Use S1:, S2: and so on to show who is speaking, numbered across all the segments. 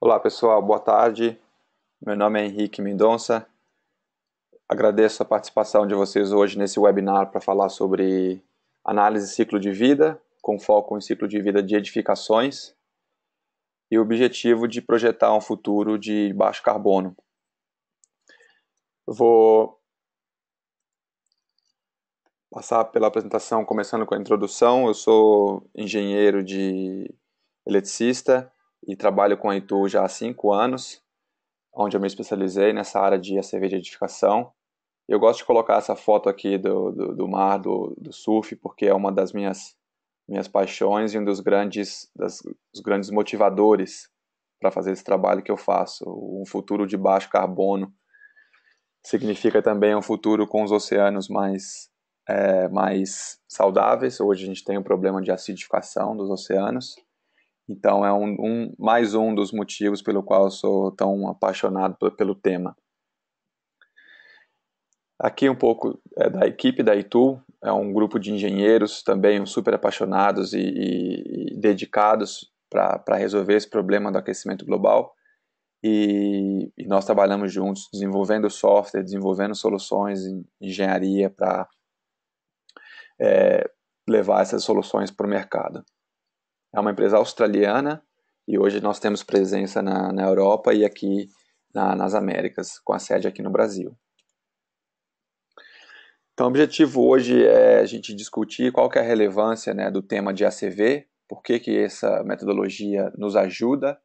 S1: Olá pessoal, boa tarde. Meu nome é Henrique Mendonça. Agradeço a participação de vocês hoje nesse webinar para falar sobre análise de ciclo de vida, com foco em ciclo de vida de edificações e o objetivo de projetar um futuro de baixo carbono. Eu vou passar pela apresentação começando com a introdução. Eu sou engenheiro de eletricista e trabalho com a Itu já há 5 anos, onde eu me especializei nessa área de ACV de edificação. Eu gosto de colocar essa foto aqui do mar, do surf, porque é uma das minhas paixões e um dos grandes motivadores para fazer esse trabalho que eu faço. Um futuro de baixo carbono significa também um futuro com os oceanos mais saudáveis. Hoje a gente tem um problema de acidificação dos oceanos. Então é mais um dos motivos pelo qual eu sou tão apaixonado pelo tema. Aqui um pouco da equipe da Itu, é um grupo de engenheiros também super apaixonados e dedicados para resolver esse problema do aquecimento global. E nós trabalhamos juntos, desenvolvendo software, desenvolvendo soluções em engenharia para levar essas soluções para o mercado. É uma empresa australiana e hoje nós temos presença na Europa e aqui nas Américas, com a sede aqui no Brasil. Então, o objetivo hoje é a gente discutir qual que é a relevância, né, do tema de ACV, por que essa metodologia nos ajuda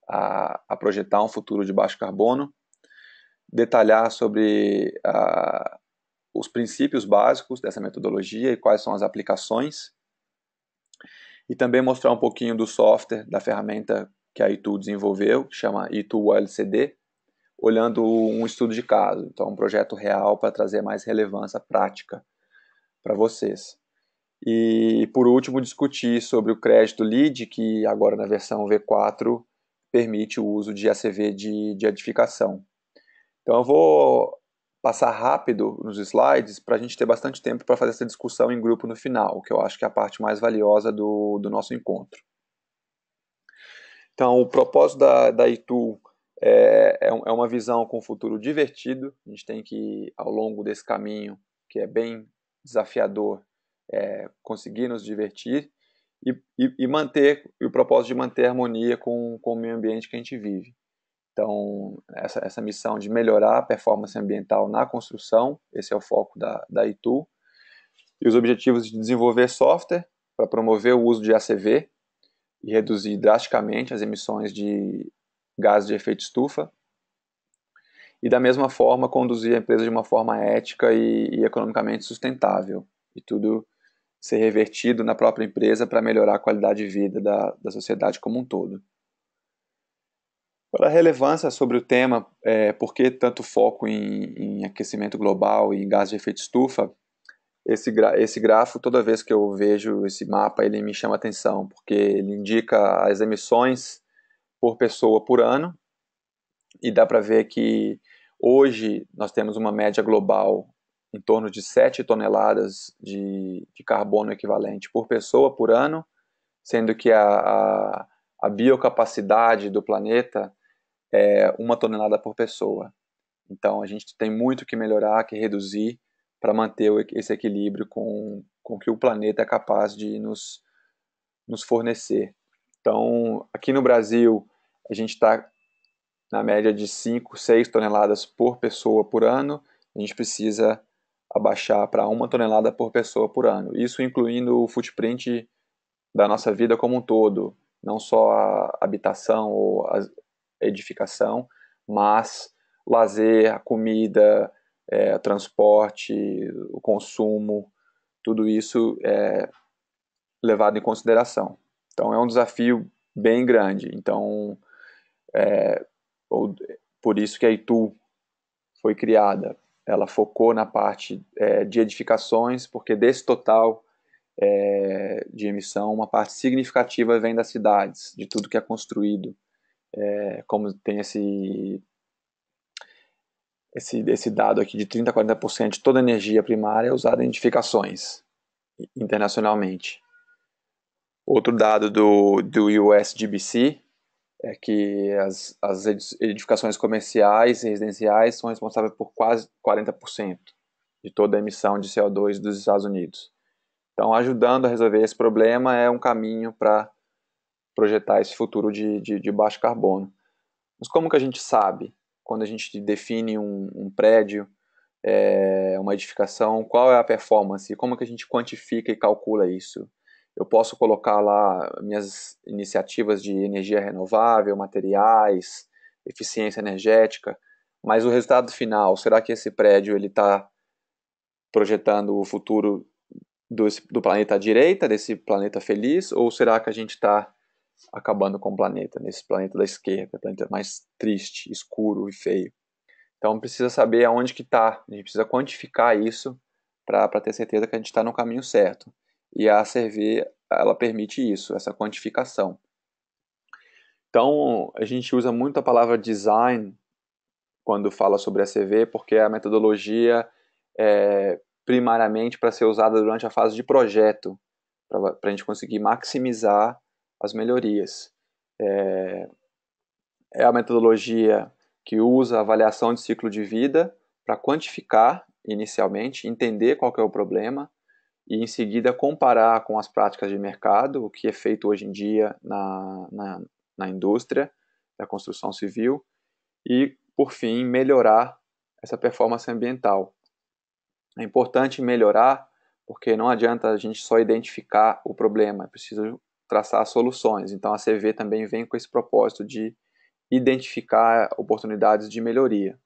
S1: a projetar um futuro de baixo carbono, detalhar sobre os princípios básicos dessa metodologia e quais são as aplicações, e também mostrar um pouquinho do software, da ferramenta que a Itu desenvolveu, que chama Itu LCD, olhando um estudo de caso, então um projeto real para trazer mais relevância prática para vocês. E por último discutir sobre o crédito LEED, que agora na versão V4 permite o uso de ACV de edificação. Então eu vou passar rápido nos slides para a gente ter bastante tempo para fazer essa discussão em grupo no final, que eu acho que é a parte mais valiosa do nosso encontro. Então o propósito da Itu é uma visão com um futuro divertido. A gente tem que, ao longo desse caminho, que é bem desafiador, conseguir nos divertir e manter o propósito de manter a harmonia com o meio ambiente que a gente vive. Então, essa missão de melhorar a performance ambiental na construção, esse é o foco da Itu. E os objetivos de desenvolver software para promover o uso de ACV e reduzir drasticamente as emissões de gases de efeito estufa, e da mesma forma conduzir a empresa de uma forma ética e economicamente sustentável, e tudo ser revertido na própria empresa para melhorar a qualidade de vida da sociedade como um todo. Para a relevância sobre o tema, por que tanto foco em aquecimento global e em gases de efeito estufa, esse grafo, toda vez que eu vejo esse mapa, ele me chama atenção, porque ele indica as emissões por pessoa por ano, e dá para ver que hoje nós temos uma média global em torno de 7 toneladas de carbono equivalente por pessoa por ano, sendo que a biocapacidade do planeta é 1 tonelada por pessoa. Então a gente tem muito que melhorar, que reduzir, para manter esse equilíbrio com que o planeta é capaz de nos fornecer. Então, aqui no Brasil, a gente está na média de 5, 6 toneladas por pessoa por ano. A gente precisa abaixar para 1 tonelada por pessoa por ano. Isso incluindo o footprint da nossa vida como um todo, não só a habitação ou a edificação, mas o lazer, a comida, o transporte, o consumo, tudo isso é levado em consideração. Então é um desafio bem grande. Então, por isso que a Itu foi criada. Ela focou na parte de edificações, porque desse total de emissão, uma parte significativa vem das cidades, de tudo que é construído. Como tem esse dado aqui de 30% a 40% de toda a energia primária é usada em edificações internacionalmente. Outro dado do USGBC é que as edificações comerciais e residenciais são responsáveis por quase 40% de toda a emissão de CO2 dos Estados Unidos. Então, ajudando a resolver esse problema é um caminho para projetar esse futuro de baixo carbono. Mas como que a gente sabe, quando a gente define um prédio, uma edificação, qual é a performance? Como que a gente quantifica e calcula isso? Eu posso colocar lá minhas iniciativas de energia renovável, materiais, eficiência energética, mas o resultado final, será que esse prédio ele está projetando o futuro do planeta à direita, desse planeta feliz, ou será que a gente está acabando com o planeta, nesse planeta da esquerda, planeta mais triste, escuro e feio? Então precisa saber aonde que está, a gente precisa quantificar isso para ter certeza que a gente está no caminho certo. E a ACV, ela permite isso, essa quantificação. Então a gente usa muito a palavra design quando fala sobre a ACV, porque a metodologia é primariamente para ser usada durante a fase de projeto, para a gente conseguir maximizar as melhorias. É a metodologia que usa a avaliação de ciclo de vida para quantificar inicialmente, entender qual que é o problema e em seguida comparar com as práticas de mercado, o que é feito hoje em dia na indústria da construção civil e, por fim, melhorar essa performance ambiental. É importante melhorar porque não adianta a gente só identificar o problema, é preciso traçar soluções. Então a CV também vem com esse propósito de identificar oportunidades de melhoria.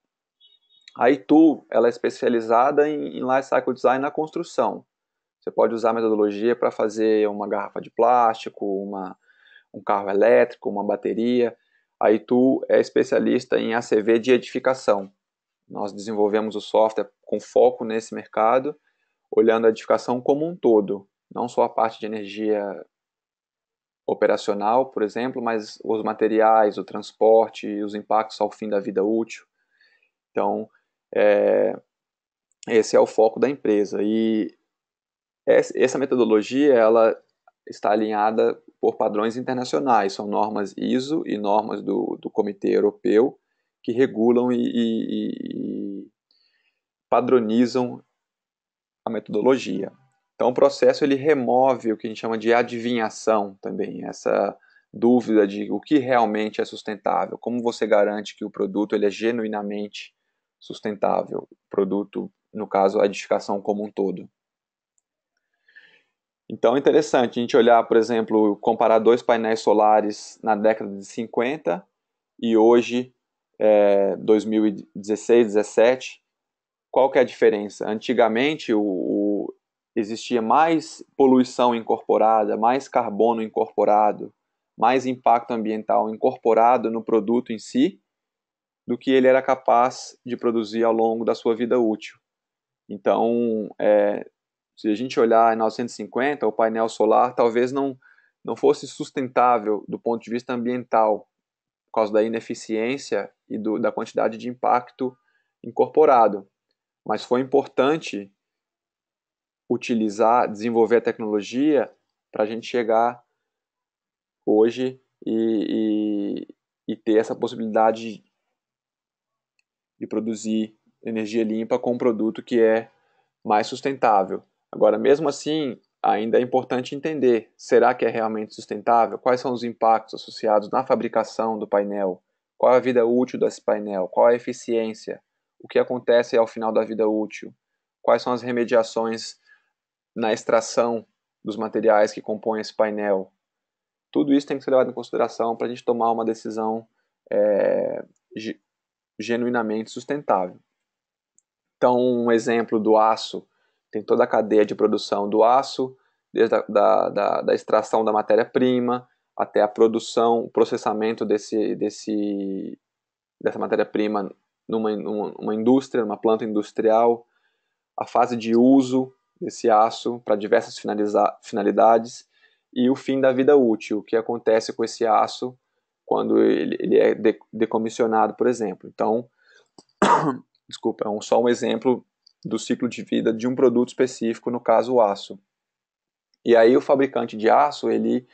S1: A ITU ela é especializada em Life Cycle Design na construção. Você pode usar a metodologia para fazer uma garrafa de plástico, um carro elétrico, uma bateria. A ITU é especialista em ACV de edificação. Nós desenvolvemos o software com foco nesse mercado, olhando a edificação como um todo, não só a parte de energia operacional, por exemplo, mas os materiais, o transporte, os impactos ao fim da vida útil. Então, esse é o foco da empresa. E essa metodologia ela está alinhada por padrões internacionais, são normas ISO e normas do Comitê Europeu que regulam e padronizam a metodologia. Então o processo ele remove o que a gente chama de adivinhação também, essa dúvida de o que realmente é sustentável, como você garante que o produto ele é genuinamente sustentável, o produto, no caso, a edificação como um todo. Então é interessante a gente olhar, por exemplo, comparar dois painéis solares na década de 50 e hoje, 2016, 17, qual que é a diferença? Antigamente existia mais poluição incorporada, mais carbono incorporado, mais impacto ambiental incorporado no produto em si, do que ele era capaz de produzir ao longo da sua vida útil. Então, se a gente olhar em 1950, o painel solar talvez não fosse sustentável do ponto de vista ambiental, por causa da ineficiência e da quantidade de impacto incorporado. Mas foi importante desenvolver a tecnologia para a gente chegar hoje e ter essa possibilidade de produzir energia limpa com um produto que é mais sustentável. Agora, mesmo assim, ainda é importante entender, será que é realmente sustentável? Quais são os impactos associados na fabricação do painel? Qual é a vida útil desse painel? Qual é a eficiência? O que acontece ao final da vida útil? Quais são as remediações na extração dos materiais que compõem esse painel? Tudo isso tem que ser levado em consideração para a gente tomar uma decisão genuinamente sustentável. Então, um exemplo do aço, tem toda a cadeia de produção do aço, desde da extração da matéria-prima até a produção, o processamento dessa matéria-prima numa indústria, numa planta industrial, a fase de uso desse aço para diversas finalidades e o fim da vida útil, o que acontece com esse aço quando ele é decomissionado, por exemplo. Então, desculpa, é só um exemplo do ciclo de vida de um produto específico, no caso o aço. E aí o fabricante de aço, ele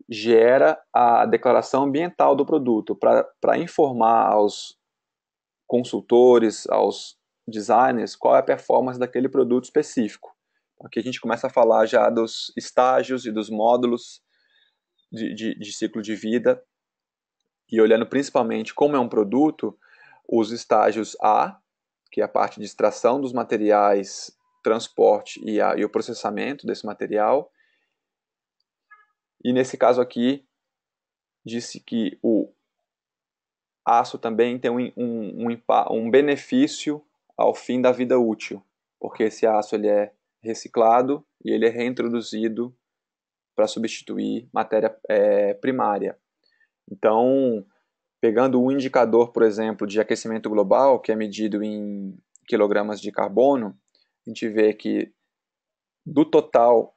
S1: gera a declaração ambiental do produto para informar aos consultores, aos designers, qual é a performance daquele produto específico. Aqui a gente começa a falar já dos estágios e dos módulos de ciclo de vida, e olhando principalmente como é um produto, os estágios A, que é a parte de extração dos materiais, transporte e o processamento desse material. E nesse caso aqui, disse que o aço também tem um benefício ao fim da vida útil, porque esse aço ele é reciclado e ele é reintroduzido para substituir matéria primária. Então, pegando um indicador, por exemplo, de aquecimento global, que é medido em quilogramas de carbono, a gente vê que do total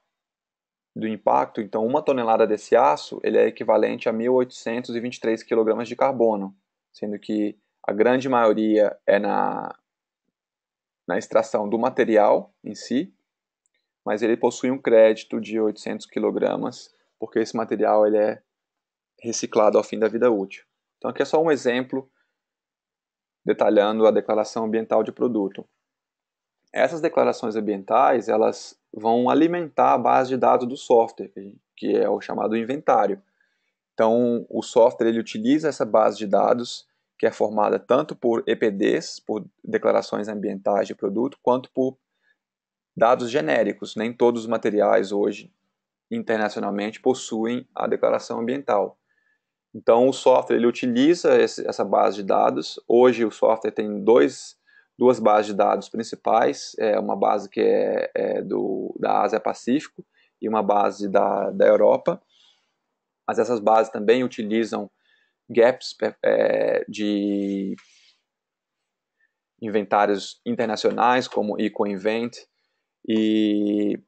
S1: do impacto, então uma tonelada desse aço ele é equivalente a 1.823 quilogramas de carbono, sendo que a grande maioria é na extração do material em si, mas ele possui um crédito de 800 quilogramas, porque esse material ele é reciclado ao fim da vida útil. Então aqui é só um exemplo detalhando a declaração ambiental de produto. Essas declarações ambientais, elas vão alimentar a base de dados do software, que é o chamado inventário. Então, o software ele utiliza essa base de dados, que é formada tanto por EPDs, por declarações ambientais de produto, quanto por dados genéricos. Nem todos os materiais hoje, internacionalmente, possuem a declaração ambiental. Então, o software ele utiliza essa base de dados. Hoje, o software tem duas bases de dados principais. Uma base que é da Ásia-Pacífico e uma base da Europa. Mas essas bases também utilizam gaps de inventários internacionais, como EcoInvent, e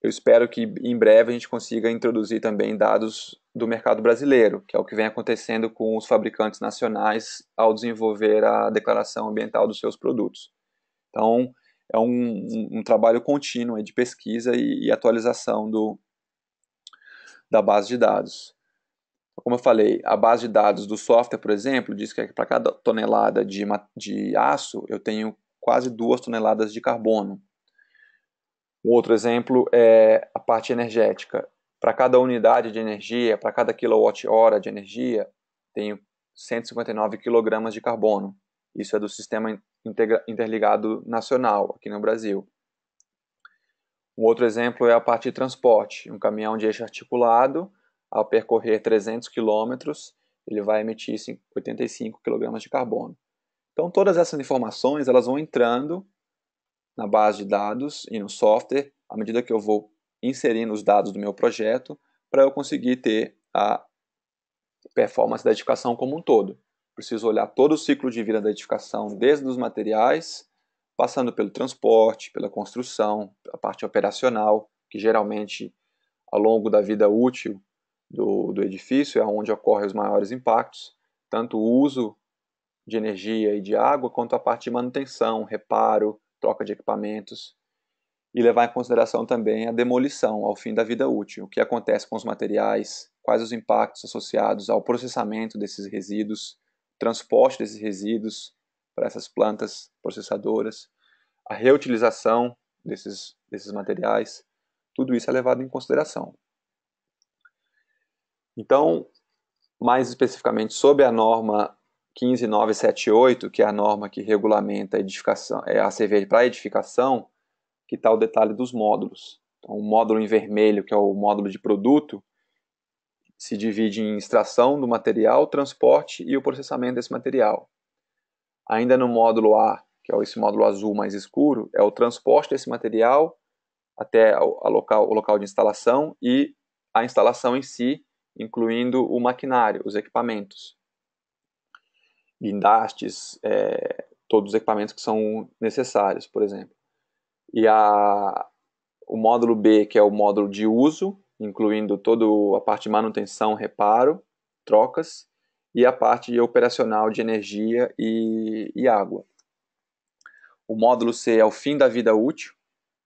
S1: eu espero que em breve a gente consiga introduzir também dados do mercado brasileiro, que é o que vem acontecendo com os fabricantes nacionais ao desenvolver a declaração ambiental dos seus produtos. Então, é um trabalho contínuo de pesquisa e atualização da base de dados. Como eu falei, a base de dados do software, por exemplo, diz que para cada tonelada de aço eu tenho quase 2 toneladas de carbono. Um outro exemplo é a parte energética. Para cada unidade de energia, para cada quilowatt-hora de energia, tenho 159 quilogramas de carbono. Isso é do Sistema Interligado Nacional, aqui no Brasil. Um outro exemplo é a parte de transporte. Um caminhão de eixo articulado, ao percorrer 300 quilômetros, ele vai emitir 85 kg de carbono. Então, todas essas informações elas vão entrando na base de dados e no software, à medida que eu vou inserindo os dados do meu projeto, para eu conseguir ter a performance da edificação como um todo. Preciso olhar todo o ciclo de vida da edificação, desde os materiais, passando pelo transporte, pela construção, a parte operacional, que geralmente, ao longo da vida útil do edifício, é onde ocorrem os maiores impactos, tanto o uso de energia e de água, quanto a parte de manutenção, reparo, troca de equipamentos, e levar em consideração também a demolição ao fim da vida útil, o que acontece com os materiais, quais os impactos associados ao processamento desses resíduos, transporte desses resíduos para essas plantas processadoras, a reutilização desses materiais, tudo isso é levado em consideração. Então, mais especificamente sobre a norma 15978, que é a norma que regulamenta a edificação, a ACV para edificação, que está o detalhe dos módulos. Então, o módulo em vermelho, que é o módulo de produto, se divide em extração do material, transporte e o processamento desse material. Ainda no módulo A, que é esse módulo azul mais escuro, é o transporte desse material até o local de instalação e a instalação em si, incluindo o maquinário, os equipamentos, guindastes, todos os equipamentos que são necessários, por exemplo. E o módulo B, que é o módulo de uso, incluindo toda a parte de manutenção, reparo, trocas, e a parte operacional de energia e água. O módulo C é o fim da vida útil,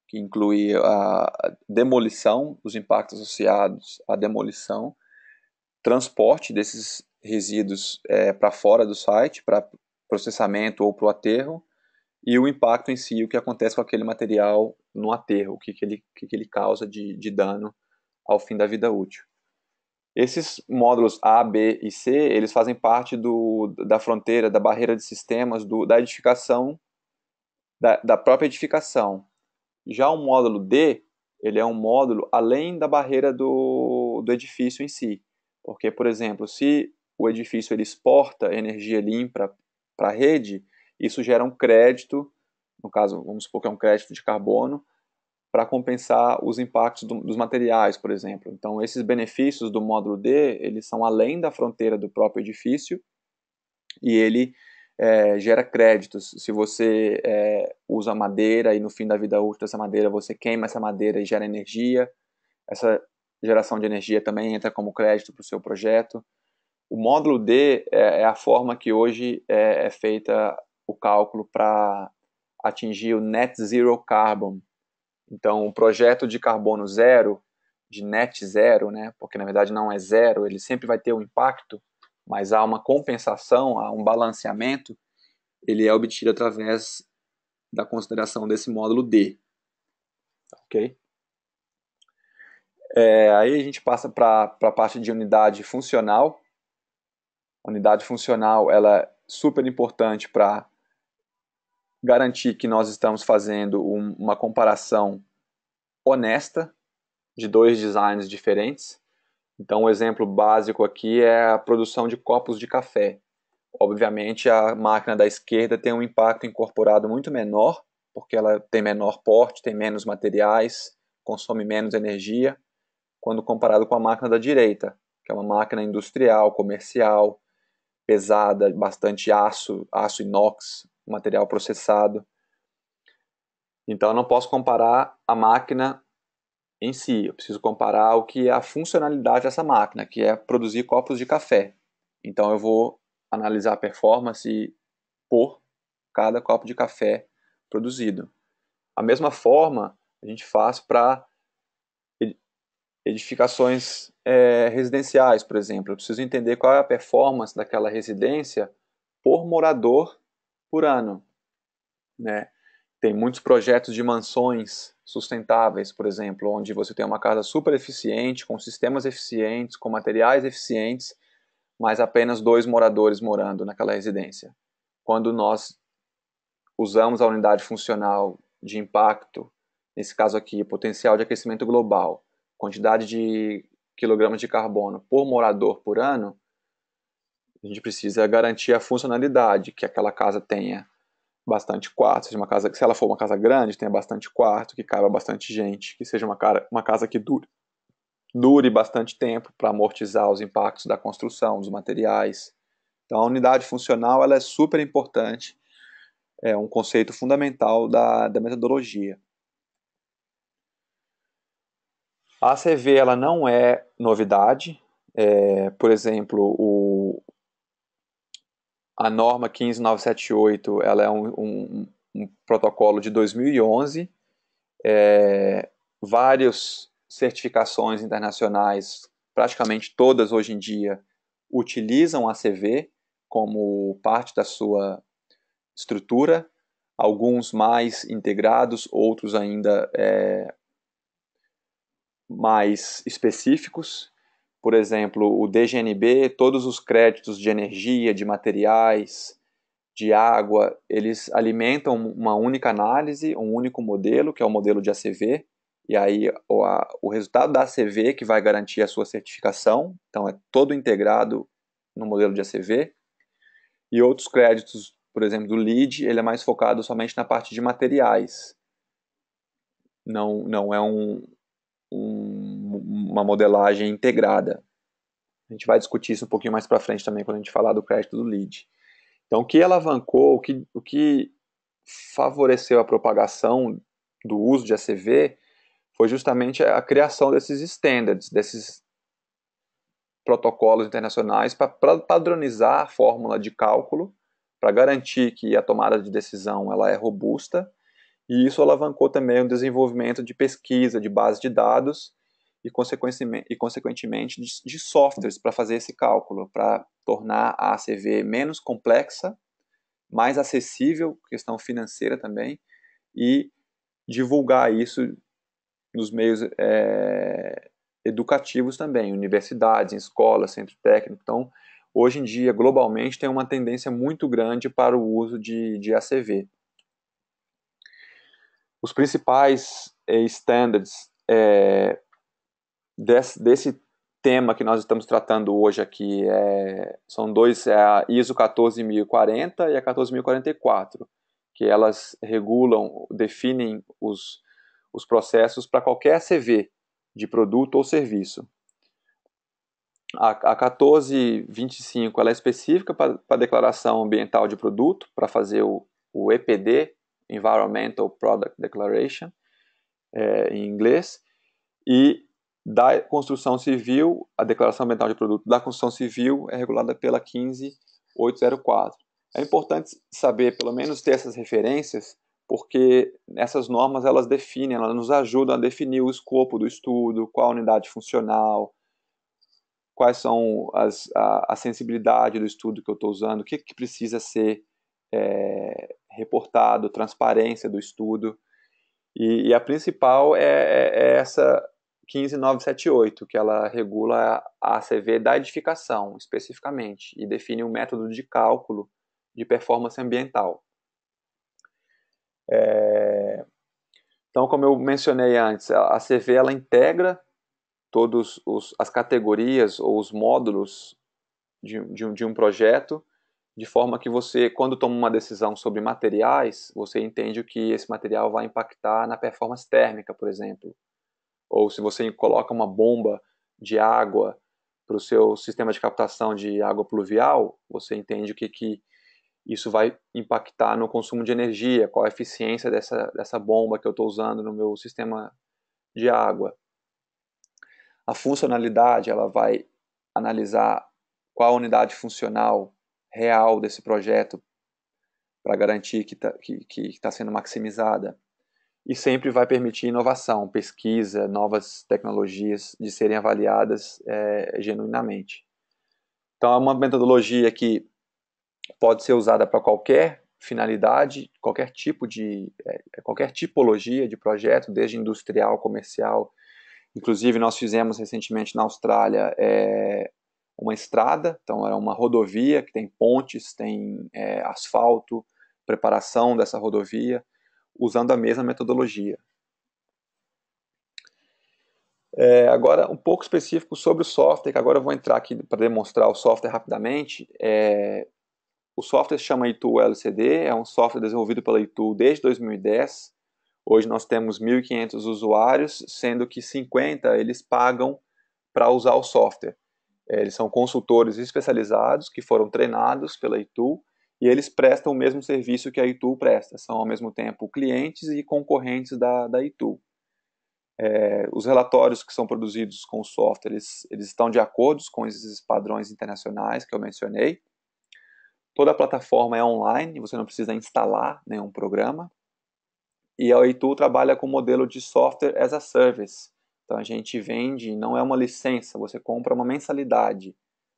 S1: que inclui a demolição, os impactos associados à demolição, transporte desses resíduos para fora do site, para processamento ou para o aterro, e o impacto em si, o que acontece com aquele material no aterro, o que ele causa de dano ao fim da vida útil. Esses módulos A, B e C, eles fazem parte da fronteira, da barreira de sistemas, da edificação, da própria edificação. Já o módulo D, ele é um módulo além da barreira do edifício em si. Porque, por exemplo, se o edifício ele exporta energia limpa para a rede, isso gera um crédito, no caso, vamos supor que é um crédito de carbono, para compensar os impactos dos materiais, por exemplo. Então, esses benefícios do módulo D, eles são além da fronteira do próprio edifício e ele gera créditos. Se você usa madeira e no fim da vida útil dessa madeira você queima essa madeira e gera energia, essa geração de energia também entra como crédito para o seu projeto. O módulo D é a forma que hoje é feita o cálculo para atingir o Net Zero Carbon. Então, o projeto de carbono zero, de net zero, né, porque na verdade não é zero, ele sempre vai ter um impacto, mas há uma compensação, há um balanceamento, ele é obtido através da consideração desse módulo D. Ok? Aí a gente passa para a parte de unidade funcional. A unidade funcional ela é super importante para garantir que nós estamos fazendo uma comparação honesta de dois designs diferentes. Então, um exemplo básico aqui é a produção de copos de café. Obviamente, a máquina da esquerda tem um impacto incorporado muito menor, porque ela tem menor porte, tem menos materiais, consome menos energia, quando comparado com a máquina da direita, que é uma máquina industrial, comercial, pesada, bastante aço inox, material processado. Então, eu não posso comparar a máquina em si, eu preciso comparar o que é a funcionalidade dessa máquina, que é produzir copos de café. Então eu vou analisar a performance por cada copo de café produzido. A mesma forma a gente faz para edificações residenciais, por exemplo. Eu preciso entender qual é a performance daquela residência por morador por ano, né? Tem muitos projetos de mansões sustentáveis, por exemplo, onde você tem uma casa super eficiente, com sistemas eficientes, com materiais eficientes, mas apenas 2 moradores morando naquela residência. Quando nós usamos a unidade funcional de impacto, nesse caso aqui, potencial de aquecimento global, quantidade de quilogramas de carbono por morador por ano, a gente precisa garantir a funcionalidade, que aquela casa tenha bastante quarto, seja uma casa, se ela for uma casa grande, tenha bastante quarto, que caiba bastante gente, que seja uma casa que dure bastante tempo para amortizar os impactos da construção, dos materiais. Então a unidade funcional ela é super importante, é um conceito fundamental da metodologia. A ACV ela não é novidade, por exemplo, a norma 15978 ela é um protocolo de 2011, várias certificações internacionais, praticamente todas hoje em dia, utilizam a ACV como parte da sua estrutura, alguns mais integrados, outros ainda mais específicos. Por exemplo, o DGNB, todos os créditos de energia, de materiais, de água, eles alimentam uma única análise, um único modelo, que é o modelo de ACV, e aí o resultado da ACV que vai garantir a sua certificação, então é todo integrado no modelo de ACV, e outros créditos, por exemplo, do LEED, ele é mais focado somente na parte de materiais, não é uma modelagem integrada. A gente vai discutir isso um pouquinho mais para frente também, quando a gente falar do crédito do LEED. Então, o que alavancou, o que favoreceu a propagação do uso de ACV foi justamente a criação desses standards, desses protocolos internacionais para padronizar a fórmula de cálculo, para garantir que a tomada de decisão ela é robusta E isso alavancou também o desenvolvimento de pesquisa, de base de dados e, consequentemente de softwares para fazer esse cálculo, para tornar a ACV menos complexa, mais acessível, questão financeira também, e divulgar isso nos meios educativos também, universidades, escolas, centro técnico. Então, hoje em dia, globalmente, tem uma tendência muito grande para o uso de ACV. Os principais standards desse tema que nós estamos tratando hoje aqui são dois, a ISO 14040 e a 14044, que elas regulam, definem os processos para qualquer ACV de produto ou serviço. A 1425 ela é específica para a declaração ambiental de produto, para fazer o EPD, Environmental Product Declaration, em inglês, e da construção civil, a declaração ambiental de produto da construção civil é regulada pela 15804. É importante saber, pelo menos ter essas referências, porque essas normas elas definem, elas nos ajudam a definir o escopo do estudo, qual a unidade funcional, quais são a sensibilidade do estudo que eu estou usando, o que precisa ser reportado, transparência do estudo. E a principal é essa 15978, que ela regula a ACV da edificação, especificamente, e define um método de cálculo de performance ambiental. Então, como eu mencionei antes, a ACV ela integra todas as categorias ou os módulos de um projeto, de forma que você, quando toma uma decisão sobre materiais, você entende o que esse material vai impactar na performance térmica, por exemplo. Ou se você coloca uma bomba de água para o seu sistema de captação de água pluvial, você entende o que isso vai impactar no consumo de energia, qual a eficiência dessa bomba que eu estou usando no meu sistema de água. A funcionalidade, ela vai analisar qual a unidade funcional real desse projeto para garantir que está sendo maximizada. E sempre vai permitir inovação, pesquisa, novas tecnologias de serem avaliadas genuinamente. Então, é uma metodologia que pode ser usada para qualquer finalidade, qualquer tipologia de projeto, desde industrial, comercial. Inclusive, nós fizemos recentemente na Austrália uma estrada, então é uma rodovia que tem pontes, tem asfalto, preparação dessa rodovia, usando a mesma metodologia. Agora, um pouco específico sobre o software, que agora eu vou entrar aqui para demonstrar o software rapidamente. O software se chama eTool LCD, é um software desenvolvido pela eTool desde 2010. Hoje nós temos 1.500 usuários, sendo que 50 eles pagam para usar o software. Eles são consultores especializados que foram treinados pela eTool e eles prestam o mesmo serviço que a eTool presta. São ao mesmo tempo clientes e concorrentes da eTool. Os relatórios que são produzidos com o software, eles estão de acordo com esses padrões internacionais que eu mencionei. Toda a plataforma é online, você não precisa instalar nenhum programa. E a eTool trabalha com o modelo de software as a service. Então a gente vende, não é uma licença, você compra uma mensalidade.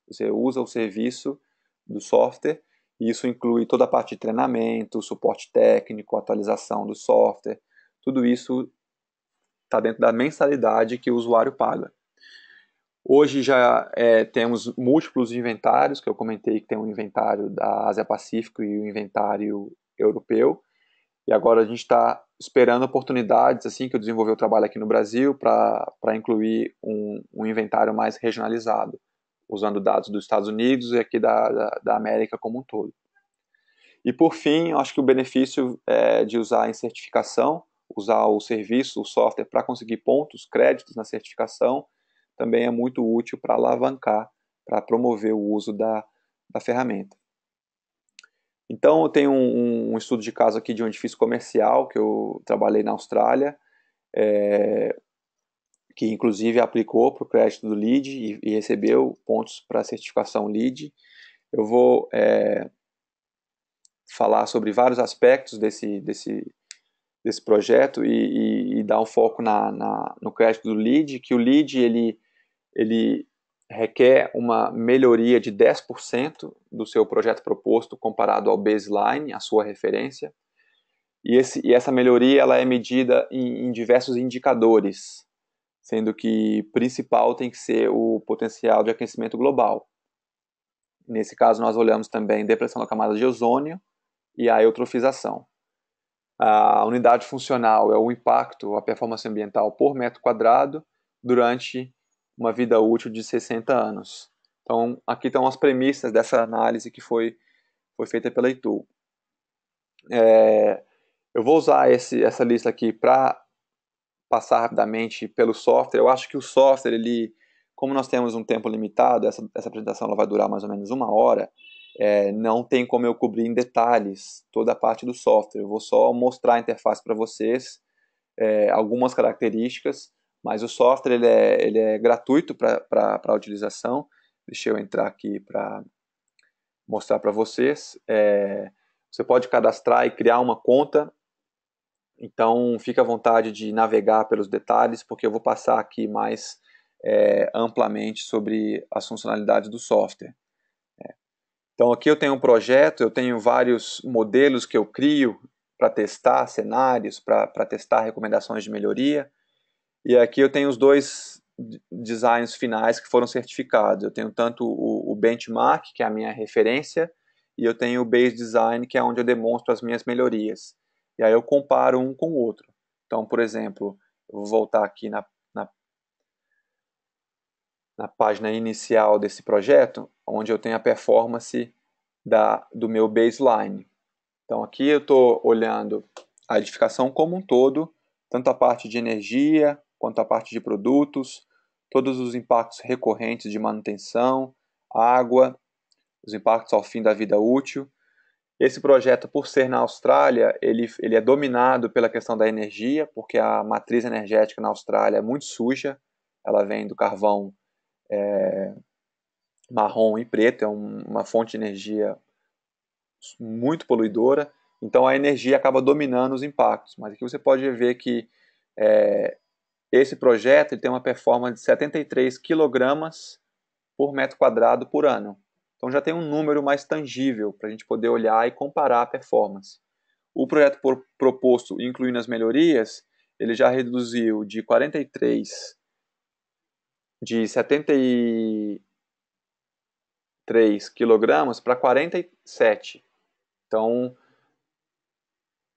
S1: Você usa o serviço do software e isso inclui toda a parte de treinamento, suporte técnico, atualização do software. Tudo isso está dentro da mensalidade que o usuário paga. Hoje já temos múltiplos inventários, que eu comentei que tem um inventário da Ásia Pacífico e um inventário europeu. E agora a gente está esperando oportunidades, assim que eu desenvolver o trabalho aqui no Brasil, para incluir um inventário mais regionalizado, usando dados dos Estados Unidos e aqui da América como um todo. E por fim, eu acho que o benefício de usar em certificação, usar o serviço, o software para conseguir pontos, créditos na certificação, também é muito útil para alavancar, para promover o uso da ferramenta. Então, eu tenho um estudo de caso aqui de um edifício comercial que eu trabalhei na Austrália, que inclusive aplicou para o crédito do LEED e recebeu pontos para a certificação LEED. Eu vou falar sobre vários aspectos desse desse projeto e dar um foco no crédito do lead, que o lead ele requer uma melhoria de 10% do seu projeto proposto comparado ao baseline, a sua referência, e essa melhoria ela é medida em diversos indicadores, sendo que principal tem que ser o potencial de aquecimento global. Nesse caso, nós olhamos também depressão da camada de ozônio e a eutrofização. A unidade funcional é o impacto, a performance ambiental por metro quadrado durante uma vida útil de 60 anos. Então, aqui estão as premissas dessa análise que foi feita pela ITU. Eu vou usar essa lista aqui para passar rapidamente pelo software. Eu acho que o software, como nós temos um tempo limitado, essa apresentação ela vai durar mais ou menos 1 hora, não tem como eu cobrir em detalhes toda a parte do software. Eu vou só mostrar a interface para vocês, algumas características, mas o software ele é gratuito para a utilização. Deixa eu entrar aqui para mostrar para vocês. Você pode cadastrar e criar uma conta, então fica à vontade de navegar pelos detalhes, porque eu vou passar aqui mais amplamente sobre as funcionalidades do software. Então aqui eu tenho um projeto, eu tenho vários modelos que eu crio para testar cenários, para testar recomendações de melhoria, e aqui eu tenho os dois designs finais que foram certificados. Eu tenho tanto o benchmark, que é a minha referência, e eu tenho o base design, que é onde eu demonstro as minhas melhorias. E aí eu comparo um com o outro. Então, por exemplo, eu vou voltar aqui na página inicial desse projeto, onde eu tenho a performance do meu baseline. Então aqui eu estou olhando a edificação como um todo, tanto a parte de energia, quanto a parte de produtos, todos os impactos recorrentes de manutenção, água, os impactos ao fim da vida útil. Esse projeto, por ser na Austrália, ele é dominado pela questão da energia, porque a matriz energética na Austrália é muito suja, ela vem do carvão marrom e preto, é uma fonte de energia muito poluidora, então a energia acaba dominando os impactos. Mas aqui você pode ver que esse projeto ele tem uma performance de 73 kg por metro quadrado por ano. Então já tem um número mais tangível para a gente poder olhar e comparar a performance. O projeto proposto, incluindo as melhorias, ele já reduziu de 73 kg para 47. Então,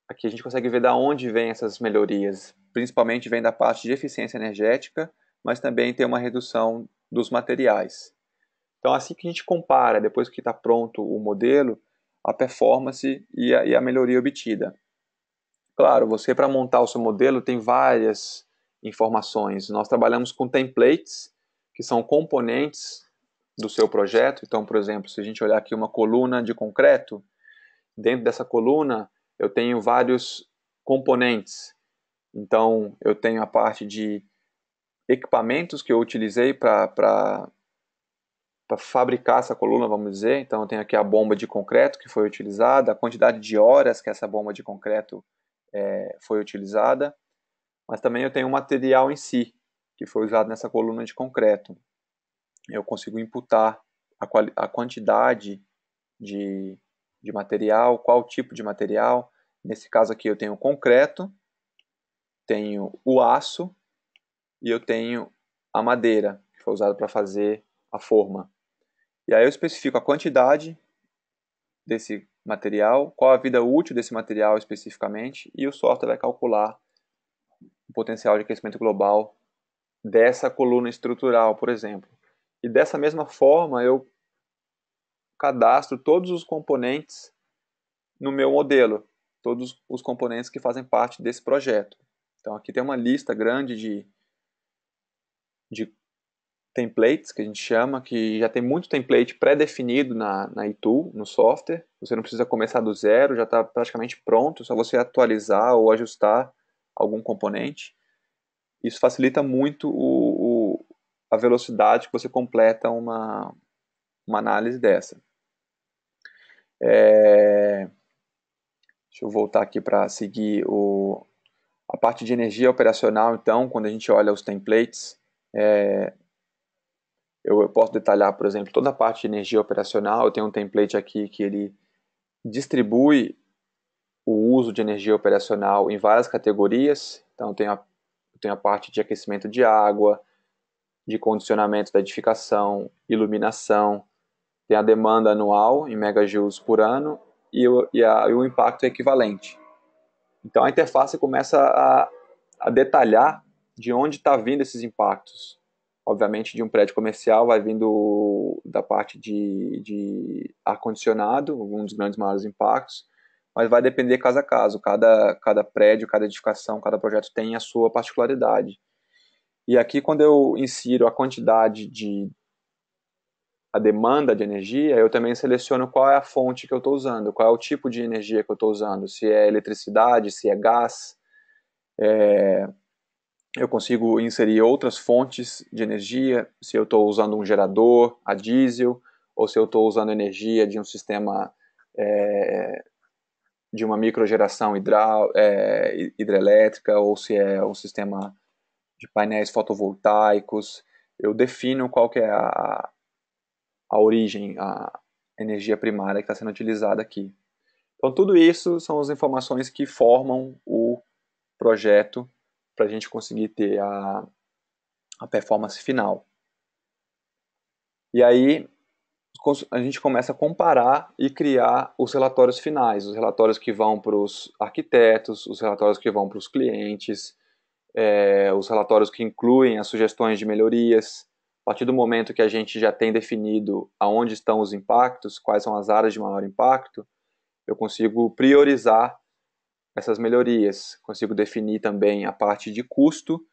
S1: aqui a gente consegue ver da onde vêm essas melhorias. Principalmente vem da parte de eficiência energética, mas também tem uma redução dos materiais. Então, assim que a gente compara, depois que está pronto o modelo, a performance e a melhoria obtida. Claro, você para montar o seu modelo tem várias informações. Nós trabalhamos com templates, que são componentes do seu projeto. Então, por exemplo, se a gente olhar aqui uma coluna de concreto, dentro dessa coluna eu tenho vários componentes. Então, eu tenho a parte de equipamentos que eu utilizei para fabricar essa coluna, vamos dizer. Então, eu tenho aqui a bomba de concreto que foi utilizada, a quantidade de horas que essa bomba de concreto foi utilizada, mas também eu tenho o material em si, que foi usado nessa coluna de concreto. Eu consigo imputar a quantidade de material, qual tipo de material. Nesse caso aqui eu tenho o concreto, tenho o aço e eu tenho a madeira, que foi usada para fazer a forma. E aí eu especifico a quantidade desse material, qual a vida útil desse material especificamente, e o software vai calcular o potencial de aquecimento global dessa coluna estrutural, por exemplo. E dessa mesma forma eu cadastro todos os componentes no meu modelo, todos os componentes que fazem parte desse projeto. Então aqui tem uma lista grande de templates, que a gente chama, que já tem muito template pré-definido na iTool, no software. Você não precisa começar do zero, já está praticamente pronto, só você atualizar ou ajustar algum componente. Isso facilita muito a velocidade que você completa uma análise dessa. Deixa eu voltar aqui para seguir A parte de energia operacional, então, quando a gente olha os templates, eu posso detalhar, por exemplo, toda a parte de energia operacional. Eu tenho um template aqui que ele distribui o uso de energia operacional em várias categorias. Então, eu tenho a parte de aquecimento de água, de condicionamento da edificação, iluminação, tem a demanda anual em megajoules por ano e o impacto equivalente. Então a interface começa a detalhar de onde está vindo esses impactos. Obviamente, de um prédio comercial vai vindo da parte de ar-condicionado, um dos grandes maiores impactos, mas vai depender caso a caso. Cada prédio, cada edificação, cada projeto tem a sua particularidade. E aqui, quando eu insiro a demanda de energia, eu também seleciono qual é a fonte que eu estou usando, qual é o tipo de energia que eu estou usando, se é eletricidade, se é gás. Eu consigo inserir outras fontes de energia, se eu estou usando um gerador a diesel, ou se eu estou usando energia de um sistema de uma microgeração hidrelétrica, ou se é um sistema de painéis fotovoltaicos. Eu defino qual que é a origem, a energia primária que está sendo utilizada aqui. Então, tudo isso são as informações que formam o projeto para a gente conseguir ter a performance final. E aí, a gente começa a comparar e criar os relatórios finais, os relatórios que vão para os arquitetos, os relatórios que vão para os clientes, os relatórios que incluem as sugestões de melhorias. A partir do momento que a gente já tem definido aonde estão os impactos, quais são as áreas de maior impacto, eu consigo priorizar essas melhorias, consigo definir também a parte de custo,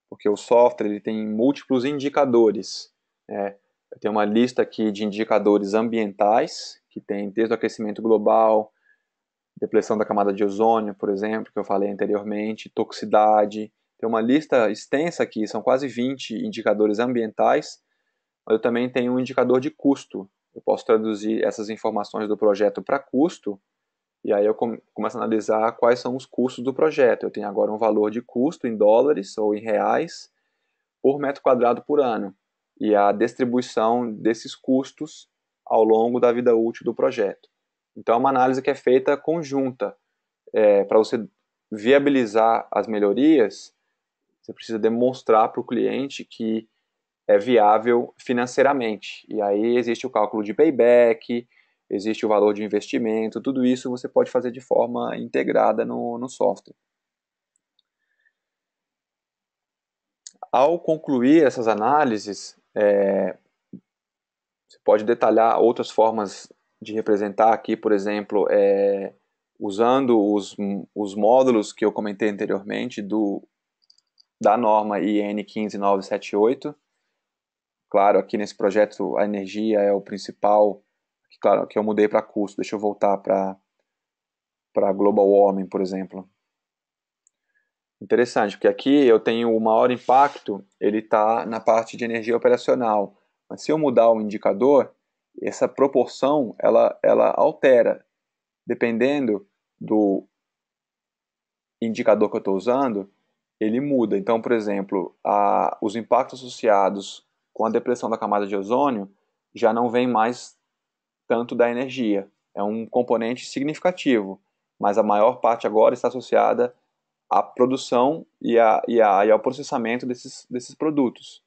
S1: porque o software ele tem múltiplos indicadores. Eu tenho uma lista aqui de indicadores ambientais, que tem desde o aquecimento global, depressão da camada de ozônio, por exemplo, que eu falei anteriormente, toxicidade. Tem uma lista extensa aqui, são quase 20 indicadores ambientais, mas eu também tenho um indicador de custo. Eu posso traduzir essas informações do projeto para custo, e aí eu começo a analisar quais são os custos do projeto. Eu tenho agora um valor de custo em dólares ou em reais por metro quadrado por ano, e a distribuição desses custos ao longo da vida útil do projeto. Então é uma análise que é feita conjunta. Para você viabilizar as melhorias, você precisa demonstrar para o cliente que é viável financeiramente. E aí existe o cálculo de payback, existe o valor de investimento, tudo isso você pode fazer de forma integrada no software. Ao concluir essas análises, você pode detalhar outras formas de representar aqui, por exemplo, usando os módulos que eu comentei anteriormente da norma IN 15978. Claro, aqui nesse projeto a energia é o principal, claro, que eu mudei para custo. Deixa eu voltar para global warming, por exemplo. Interessante, porque aqui eu tenho o maior impacto, ele está na parte de energia operacional. Mas se eu mudar o indicador, essa proporção ela altera, dependendo do indicador que eu estou usando, ele muda. Então, por exemplo, os impactos associados com a depressão da camada de ozônio já não vem mais tanto da energia. É um componente significativo, mas a maior parte agora está associada à produção e ao processamento desses produtos.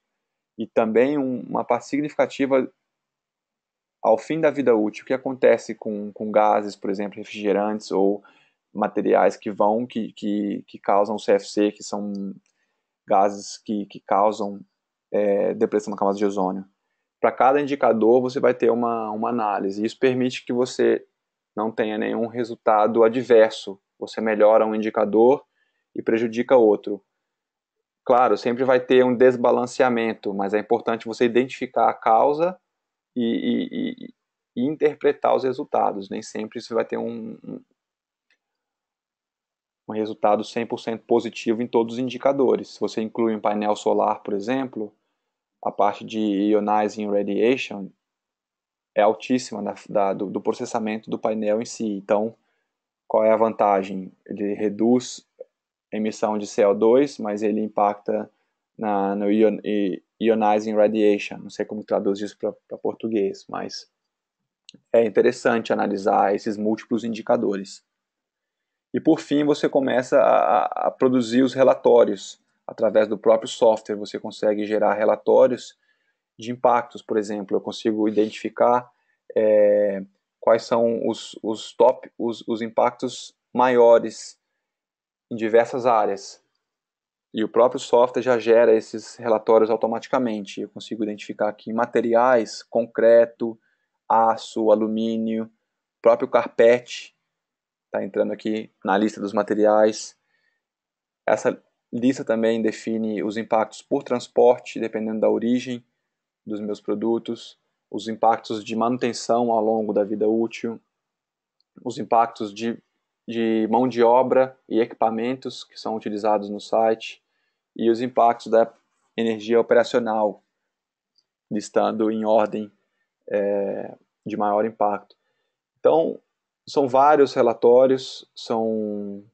S1: E também uma parte significativa ao fim da vida útil. O que acontece com gases, por exemplo, refrigerantes ou materiais que causam CFC, que são gases que causam depressão na camada de ozônio. Para cada indicador você vai ter uma análise. Isso permite que você não tenha nenhum resultado adverso. Você melhora um indicador e prejudica outro. Claro, sempre vai ter um desbalanceamento, mas é importante você identificar a causa e interpretar os resultados. Nem sempre você vai ter um resultado 100% positivo em todos os indicadores. Se você inclui um painel solar, por exemplo, a parte de ionizing radiation é altíssima do processamento do painel em si. Então, qual é a vantagem? Ele reduz emissão de CO2, mas ele impacta no ionizing radiation. Não sei como traduz isso para português, mas é interessante analisar esses múltiplos indicadores. E por fim, você começa a produzir os relatórios. Através do próprio software, você consegue gerar relatórios de impactos, por exemplo. Eu consigo identificar quais são os impactos maiores em diversas áreas. E o próprio software já gera esses relatórios automaticamente. Eu consigo identificar aqui materiais, concreto, aço, alumínio, próprio carpete está entrando aqui na lista dos materiais. Essa lista também define os impactos por transporte, dependendo da origem dos meus produtos, os impactos de manutenção ao longo da vida útil, os impactos de mão de obra e equipamentos que são utilizados no site e os impactos da energia operacional, listando em ordem de maior impacto. Então, são vários relatórios, são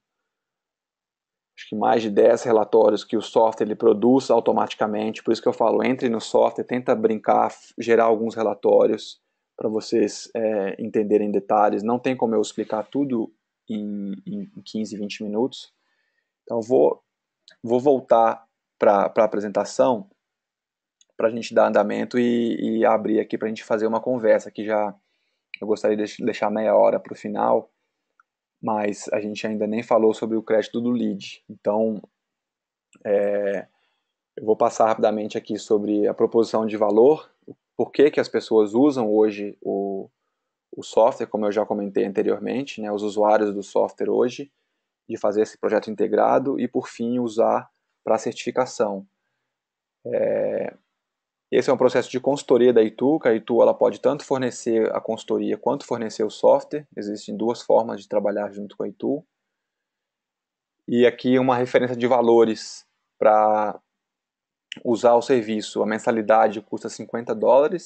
S1: acho que mais de 10 relatórios que o software ele produz automaticamente, por isso que eu falo, entre no software, tenta brincar, gerar alguns relatórios para vocês entenderem detalhes. Não tem como eu explicar tudo em 15, 20 minutos. Então vou voltar para a apresentação para a gente dar andamento e abrir aqui para a gente fazer uma conversa, que já eu gostaria de deixar meia hora para o final, mas a gente ainda nem falou sobre o crédito do lead. Então, eu vou passar rapidamente aqui sobre a proposição de valor, por que as pessoas usam hoje o software, como eu já comentei anteriormente, né, os usuários do software hoje, de fazer esse projeto integrado e, por fim, usar para a certificação. Esse é um processo de consultoria da Itu, que a Itu ela pode tanto fornecer a consultoria quanto fornecer o software. Existem duas formas de trabalhar junto com a Itu. E aqui uma referência de valores para usar o serviço. A mensalidade custa $50,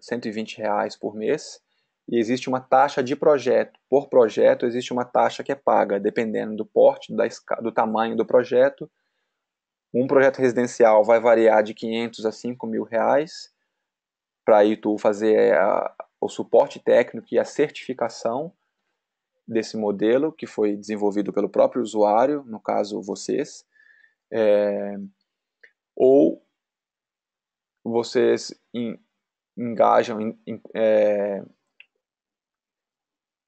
S1: 120 reais por mês. E existe uma taxa de projeto. Por projeto existe uma taxa que é paga, dependendo do porte, do tamanho do projeto. Um projeto residencial vai variar de 500 a 5 mil reais, para aí tu fazer o suporte técnico e a certificação desse modelo, que foi desenvolvido pelo próprio usuário, no caso vocês. Ou vocês engajam,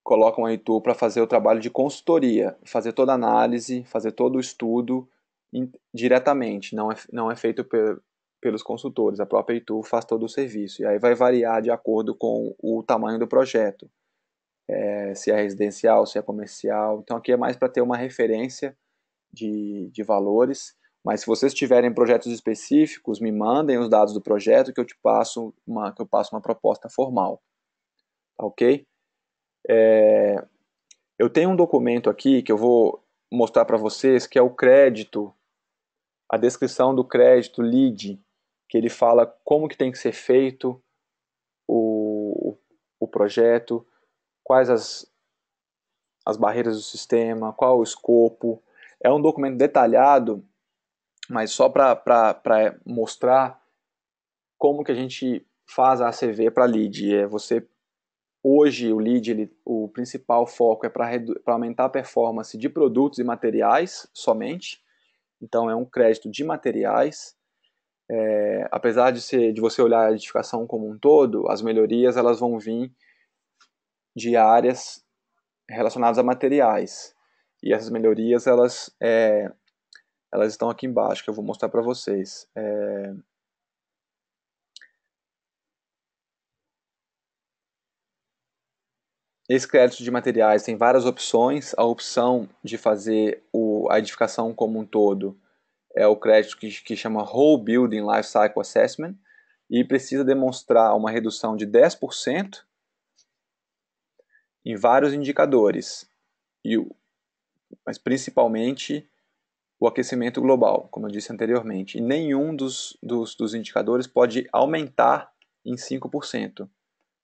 S1: colocam a Itu para fazer o trabalho de consultoria, fazer toda a análise, fazer todo o estudo diretamente, não é feito pelos consultores, a própria Itu faz todo o serviço, e aí vai variar de acordo com o tamanho do projeto, se é residencial, se é comercial. Então aqui é mais para ter uma referência de valores, mas se vocês tiverem projetos específicos, me mandem os dados do projeto que eu passo uma proposta formal, tá ok? Eu tenho um documento aqui que eu vou mostrar para vocês, que é o crédito, a descrição do crédito lead, que ele fala como que tem que ser feito o projeto, quais as barreiras do sistema, qual o escopo. É um documento detalhado, mas só para mostrar como que a gente faz a ACV para lead. Hoje o lead, o principal foco é para aumentar a performance de produtos e materiais somente. Então é um crédito de materiais. Apesar de você olhar a edificação como um todo, as melhorias elas vão vir de áreas relacionadas a materiais. E essas melhorias elas estão aqui embaixo, que eu vou mostrar para vocês. Esse crédito de materiais tem várias opções. A opção de fazer a edificação como um todo é o crédito que chama Whole Building Life Cycle Assessment, e precisa demonstrar uma redução de 10% em vários indicadores, mas principalmente o aquecimento global, como eu disse anteriormente. E nenhum dos indicadores pode aumentar em 5%.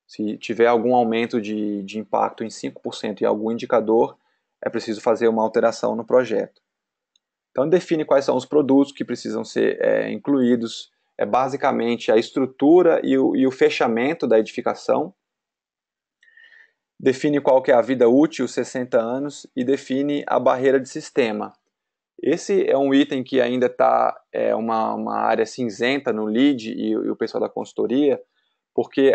S1: Se tiver algum aumento de impacto em 5% em algum indicador, é preciso fazer uma alteração no projeto. Então define quais são os produtos que precisam ser incluídos, basicamente a estrutura e o fechamento da edificação, define qual que é a vida útil, 60 anos, e define a barreira de sistema. Esse é um item que ainda está uma área cinzenta no LEED e o pessoal da consultoria, porque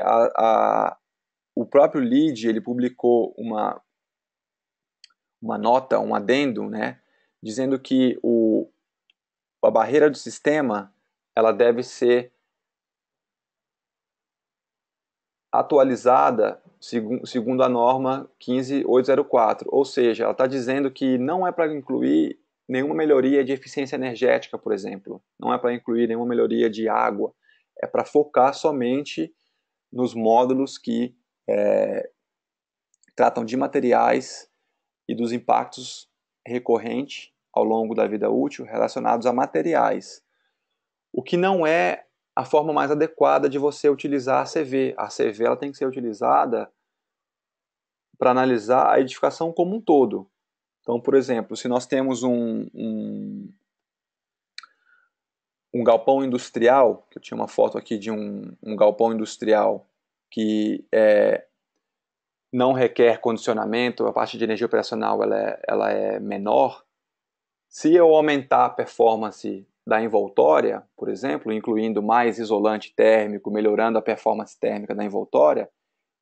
S1: o próprio LEED ele publicou uma nota, um adendo, né, dizendo que a barreira do sistema ela deve ser atualizada segundo a norma 15804, ou seja, ela está dizendo que não é para incluir nenhuma melhoria de eficiência energética, por exemplo, não é para incluir nenhuma melhoria de água, é para focar somente nos módulos que tratam de materiais e dos impactos recorrentes ao longo da vida útil relacionados a materiais. O que não é a forma mais adequada de você utilizar a CV. A CV ela tem que ser utilizada para analisar a edificação como um todo. Então, por exemplo, se nós temos um galpão industrial, que eu tinha uma foto aqui de um galpão industrial que não requer condicionamento, a parte de energia operacional ela é menor. Se eu aumentar a performance da envoltória, por exemplo, incluindo mais isolante térmico, melhorando a performance térmica da envoltória,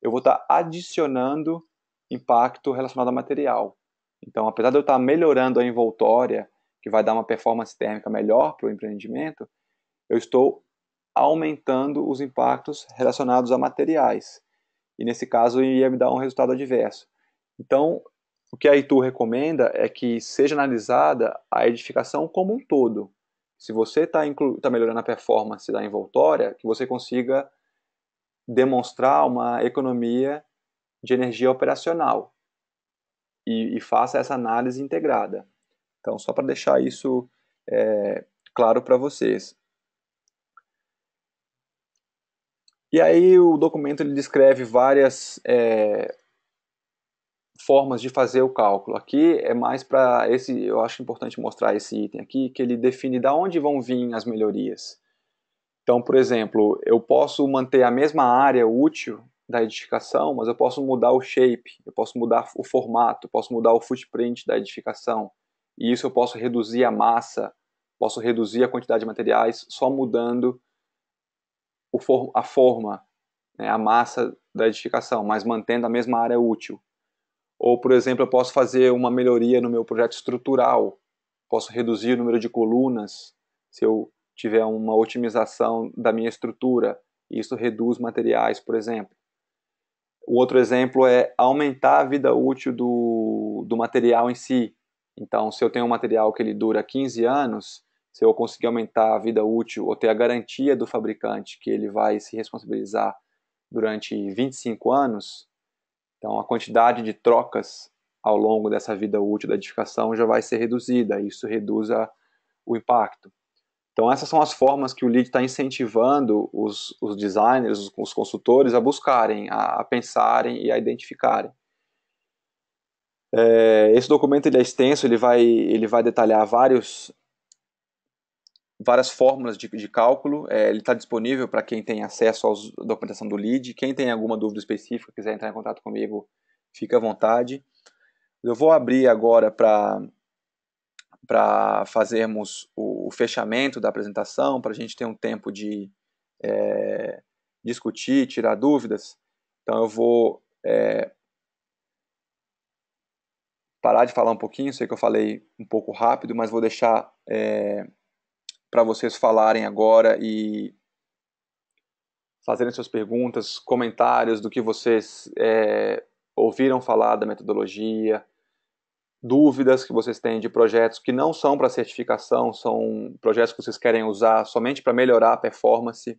S1: eu vou estar adicionando impacto relacionado ao material. Então, apesar de eu estar melhorando a envoltória, que vai dar uma performance térmica melhor para o empreendimento, eu estou aumentando os impactos relacionados a materiais. E nesse caso ia me dar um resultado adverso. Então, o que a ITU recomenda é que seja analisada a edificação como um todo. Se você está melhorando a performance da envoltória, que você consiga demonstrar uma economia de energia operacional e faça essa análise integrada. Então, só para deixar isso claro para vocês. E aí o documento ele descreve várias formas de fazer o cálculo. Aqui é mais para esse, eu acho importante mostrar esse item aqui, que ele define de onde vão vir as melhorias. Então, por exemplo, eu posso manter a mesma área útil da edificação, mas eu posso mudar o shape, eu posso mudar o formato, eu posso mudar o footprint da edificação. E isso eu posso reduzir a massa, posso reduzir a quantidade de materiais só mudando a forma, né, a massa da edificação, mas mantendo a mesma área útil. Ou, por exemplo, eu posso fazer uma melhoria no meu projeto estrutural, posso reduzir o número de colunas se eu tiver uma otimização da minha estrutura, e isso reduz materiais, por exemplo. O outro exemplo é aumentar a vida útil do material em si. Então, se eu tenho um material que ele dura 15 anos, se eu conseguir aumentar a vida útil ou ter a garantia do fabricante que ele vai se responsabilizar durante 25 anos, então a quantidade de trocas ao longo dessa vida útil da edificação já vai ser reduzida, isso reduz o impacto. Então essas são as formas que o LEED está incentivando os designers, os consultores a buscarem, a pensarem e a identificarem. Esse documento ele é extenso, ele vai detalhar várias fórmulas de cálculo, ele está disponível para quem tem acesso à documentação do LEED. Quem tem alguma dúvida específica, quiser entrar em contato comigo, fica à vontade. Eu vou abrir agora para fazermos o fechamento da apresentação, para a gente ter um tempo de discutir, tirar dúvidas. Então eu vou parar de falar um pouquinho, sei que eu falei um pouco rápido, mas vou deixar para vocês falarem agora e fazerem suas perguntas, comentários do que vocês ouviram falar da metodologia, dúvidas que vocês têm de projetos que não são para certificação, são projetos que vocês querem usar somente para melhorar a performance.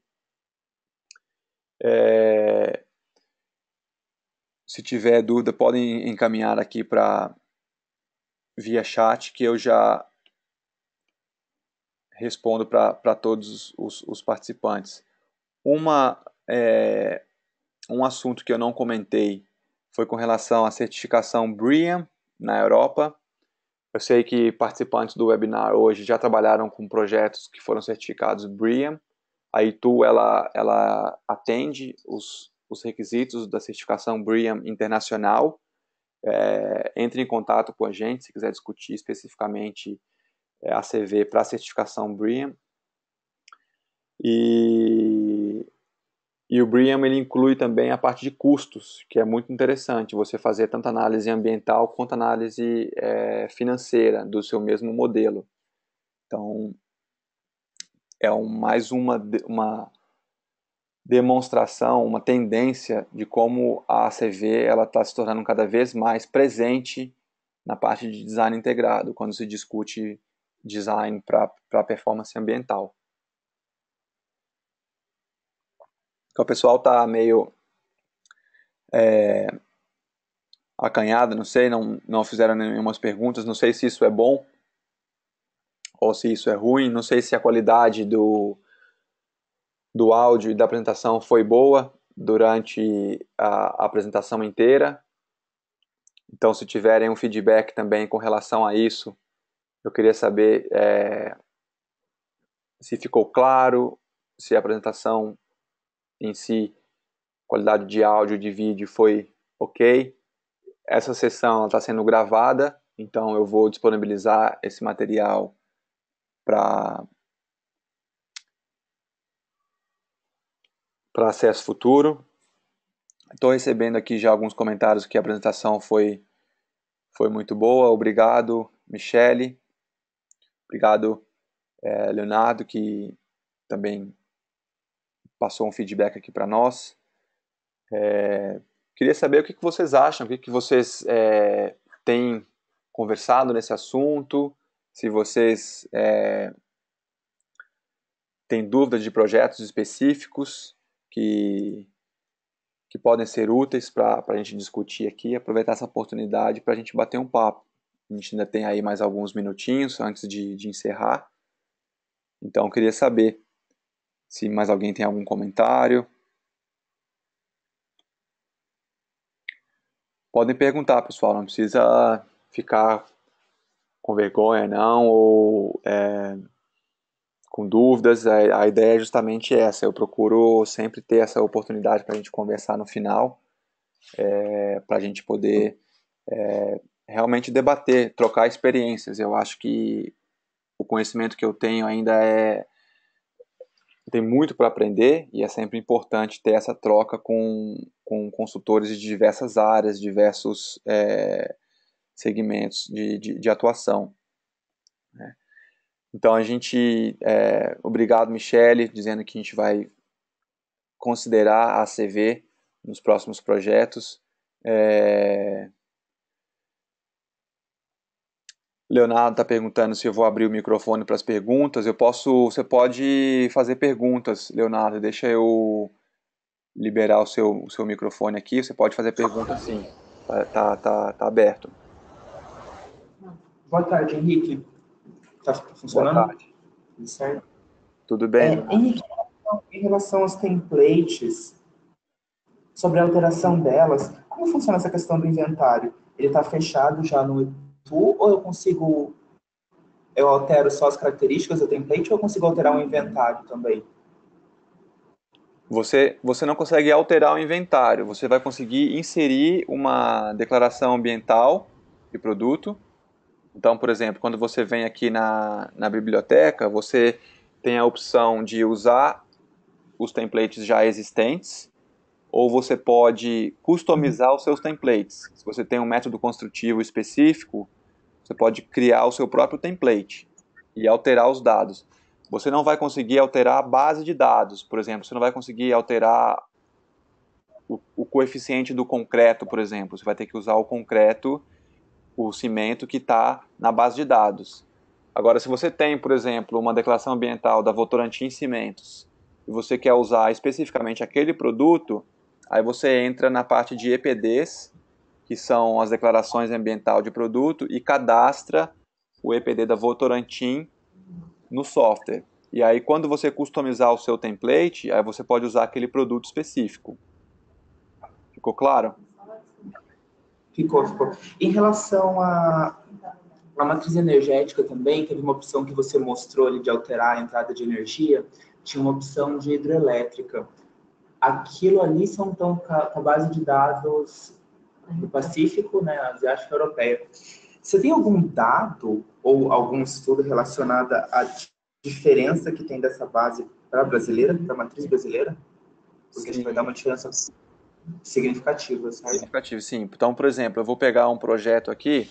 S1: Se tiver dúvida, podem encaminhar aqui via chat, que eu já respondo para todos os participantes. Um assunto que eu não comentei foi com relação à certificação BREEAM na Europa. Eu sei que participantes do webinar hoje já trabalharam com projetos que foram certificados BREEAM. A Itu, ela atende os requisitos da certificação BREEAM internacional. Entre em contato com a gente se quiser discutir especificamente a CV para a certificação BREEAM. E o BREEAM ele inclui também a parte de custos, que é muito interessante, você fazer tanto análise ambiental quanto análise financeira do seu mesmo modelo. Então, é mais uma demonstração, uma tendência de como a ACV está se tornando cada vez mais presente na parte de design integrado, quando se discute design para performance ambiental. Então, o pessoal está meio acanhado, não sei, não fizeram nenhumas perguntas, não sei se isso é bom ou se isso é ruim, não sei se a qualidade do áudio e da apresentação foi boa durante a apresentação inteira. Então, se tiverem um feedback também com relação a isso, eu queria saber se ficou claro, se a apresentação em si, qualidade de áudio, de vídeo foi ok. Essa sessão está sendo gravada, então eu vou disponibilizar esse material para acesso futuro. Estou recebendo aqui já alguns comentários que a apresentação foi muito boa. Obrigado, Michele. Obrigado, Leonardo, que também passou um feedback aqui para nós. Queria saber o que vocês acham, o que vocês têm conversado nesse assunto, se vocês têm dúvidas de projetos específicos que podem ser úteis para a gente discutir aqui, aproveitar essa oportunidade para a gente bater um papo. A gente ainda tem aí mais alguns minutinhos antes de encerrar. Então, eu queria saber se mais alguém tem algum comentário. Podem perguntar, pessoal, não precisa ficar com vergonha, não, ou com dúvidas. A ideia é justamente essa. Eu procuro sempre ter essa oportunidade para a gente conversar no final, para a gente poder realmente debater, trocar experiências. Eu acho que o conhecimento que eu tenho ainda tem muito para aprender e é sempre importante ter essa troca com consultores de diversas áreas, diversos segmentos de atuação. Né? Então a gente, obrigado Michele, dizendo que a gente vai considerar a ACV nos próximos projetos. Leonardo está perguntando se eu vou abrir o microfone para as perguntas. Você pode fazer perguntas, Leonardo. Deixa eu liberar o seu microfone aqui. Você pode fazer perguntas, sim. Tá aberto.
S2: Boa tarde, Henrique. Está funcionando?
S1: Boa tarde.
S2: Tudo certo?
S1: Tudo bem?
S2: Henrique, em relação às templates, sobre a alteração delas, como funciona essa questão do inventário? Ele está fechado já no Itu ou eu altero só as características do template ou eu consigo alterar o inventário também?
S1: Você não consegue alterar o inventário, você vai conseguir inserir uma declaração ambiental de produto. Então, por exemplo, quando você vem aqui na biblioteca, você tem a opção de usar os templates já existentes, ou você pode customizar os seus templates. Se você tem um método construtivo específico, você pode criar o seu próprio template e alterar os dados. Você não vai conseguir alterar a base de dados, por exemplo, você não vai conseguir alterar o coeficiente do concreto, por exemplo. Você vai ter que usar o concreto, o cimento que está na base de dados. Agora, se você tem, por exemplo, uma declaração ambiental da Votorantim Cimentos e você quer usar especificamente aquele produto, aí você entra na parte de EPDs, que são as declarações ambientais de produto, e cadastra o EPD da Votorantim no software. E aí, quando você customizar o seu template, aí você pode usar aquele produto específico. Ficou claro?
S2: Ficou. Em relação A matriz energética também teve uma opção que você mostrou ali de alterar a entrada de energia, tinha uma opção de hidrelétrica. Aquilo ali são então com a base de dados do Pacífico, né, asiática e europeia. Você tem algum dado ou algum estudo relacionado à diferença que tem dessa base para a brasileira, para a matriz brasileira? Porque acho que vai dar uma diferença significativa, certo?
S1: Significativo, sim. Então, por exemplo, eu vou pegar um projeto aqui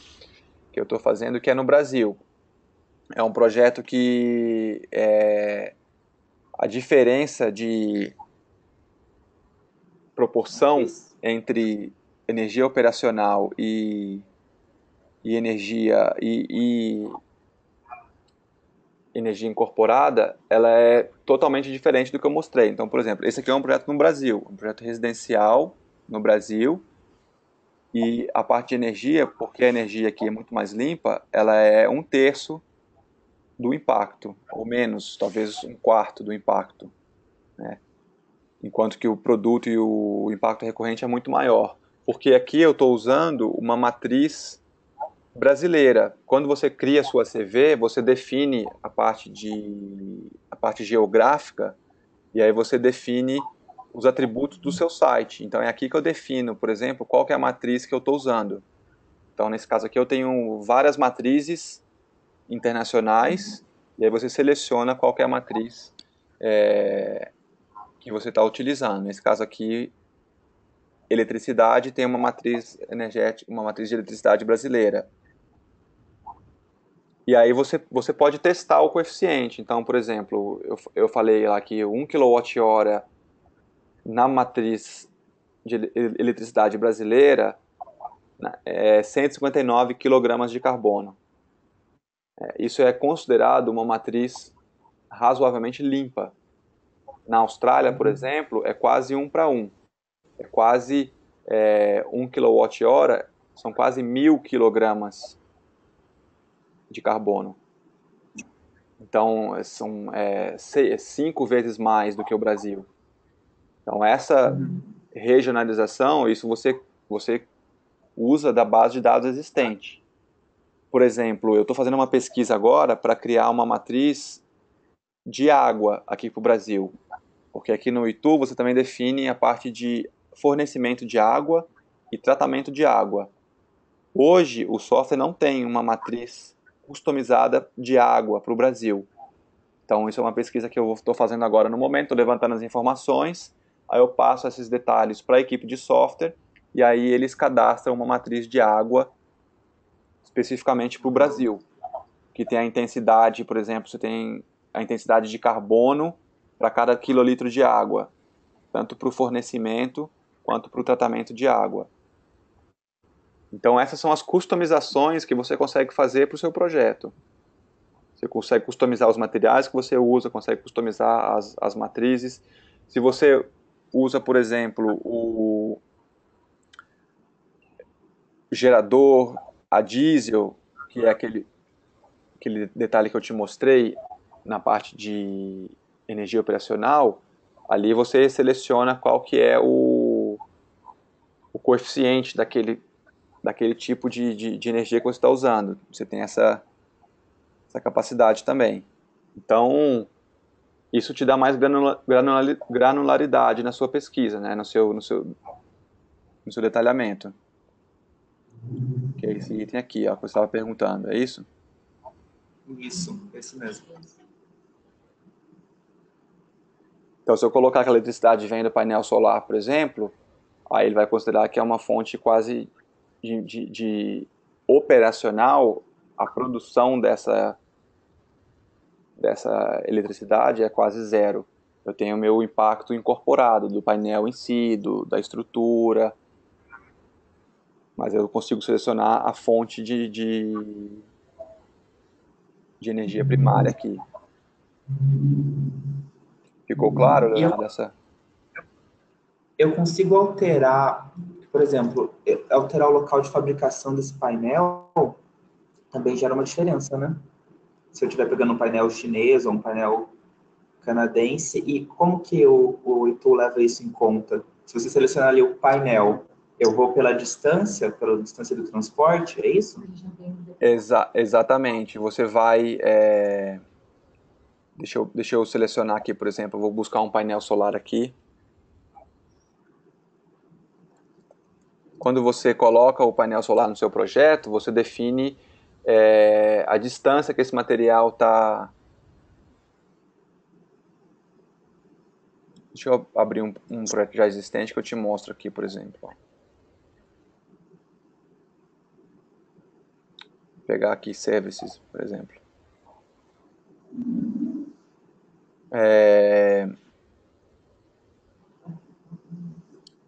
S1: que eu estou fazendo que é no Brasil. É um projeto que a diferença de proporção entre energia operacional e energia energia incorporada, ela é totalmente diferente do que eu mostrei. Então, por exemplo, esse aqui é um projeto no Brasil, um projeto residencial no Brasil, e a parte de energia, porque a energia aqui é muito mais limpa, ela é 1/3 do impacto, ou menos, talvez 1/4 do impacto, né? Enquanto que o produto e o impacto recorrente é muito maior. Porque aqui eu estou usando uma matriz brasileira. Quando você cria a sua CV, você define a parte geográfica, e aí você define os atributos do seu site. Então é aqui que eu defino, por exemplo, qual que é a matriz que eu estou usando. Então nesse caso aqui eu tenho várias matrizes internacionais, e aí você seleciona qual que é a matriz que você está utilizando. Nesse caso aqui, eletricidade tem uma matriz energética, uma matriz de eletricidade brasileira. E aí você pode testar o coeficiente. Então, por exemplo, eu falei lá que 1 kWh na matriz de eletricidade brasileira é 159 kg de carbono. Isso é considerado uma matriz razoavelmente limpa. Na Austrália, por exemplo, é quase 1:1. É quase 1 kWh, são quase 1.000 kg de carbono. Então, são 5 vezes mais do que o Brasil. Então, essa regionalização, isso você usa da base de dados existente. Por exemplo, eu estou fazendo uma pesquisa agora para criar uma matriz de água aqui para o Brasil. Porque aqui no Itu você também define a parte de fornecimento de água e tratamento de água. Hoje, o software não tem uma matriz customizada de água para o Brasil. Então, isso é uma pesquisa que eu estou fazendo agora no momento, estou levantando as informações, aí eu passo esses detalhes para a equipe de software, e aí eles cadastram uma matriz de água especificamente para o Brasil, que tem a intensidade, por exemplo, você tem a intensidade de carbono para cada quilolitro de água, tanto para o fornecimento quanto para o tratamento de água. Então essas são as customizações que você consegue fazer para o seu projeto. Você consegue customizar os materiais que você usa, consegue customizar as matrizes. Se você usa, por exemplo, o gerador a diesel, que é aquele detalhe que eu te mostrei na parte de energia operacional, ali você seleciona qual que é o coeficiente daquele tipo de energia que você está usando. Você tem essa capacidade também. Então, isso te dá mais granularidade na sua pesquisa, né? no seu detalhamento. Que é esse item aqui, ó, que você estava perguntando, é isso?
S2: Isso, esse mesmo.
S1: Então, se eu colocar que a eletricidade vem do painel solar, por exemplo, aí ele vai considerar que é uma fonte quase de operacional, a produção dessa eletricidade é quase zero. Eu tenho o meu impacto incorporado do painel em si, da estrutura, mas eu consigo selecionar a fonte de energia primária aqui. Ficou claro, Leonardo?
S2: Eu consigo alterar, por exemplo, alterar o local de fabricação desse painel também gera uma diferença, né? Se eu estiver pegando um painel chinês ou um painel canadense, e como que o Itu leva isso em conta? Se você selecionar ali o painel, eu vou pela distância do transporte, é isso?
S1: Exatamente. Você vai... deixa eu selecionar aqui, por exemplo, eu vou buscar um painel solar aqui. Quando você coloca o painel solar no seu projeto, você define a distância que esse material está... Deixa eu abrir um projeto já existente que eu te mostro aqui, por exemplo. Vou pegar aqui Services, por exemplo.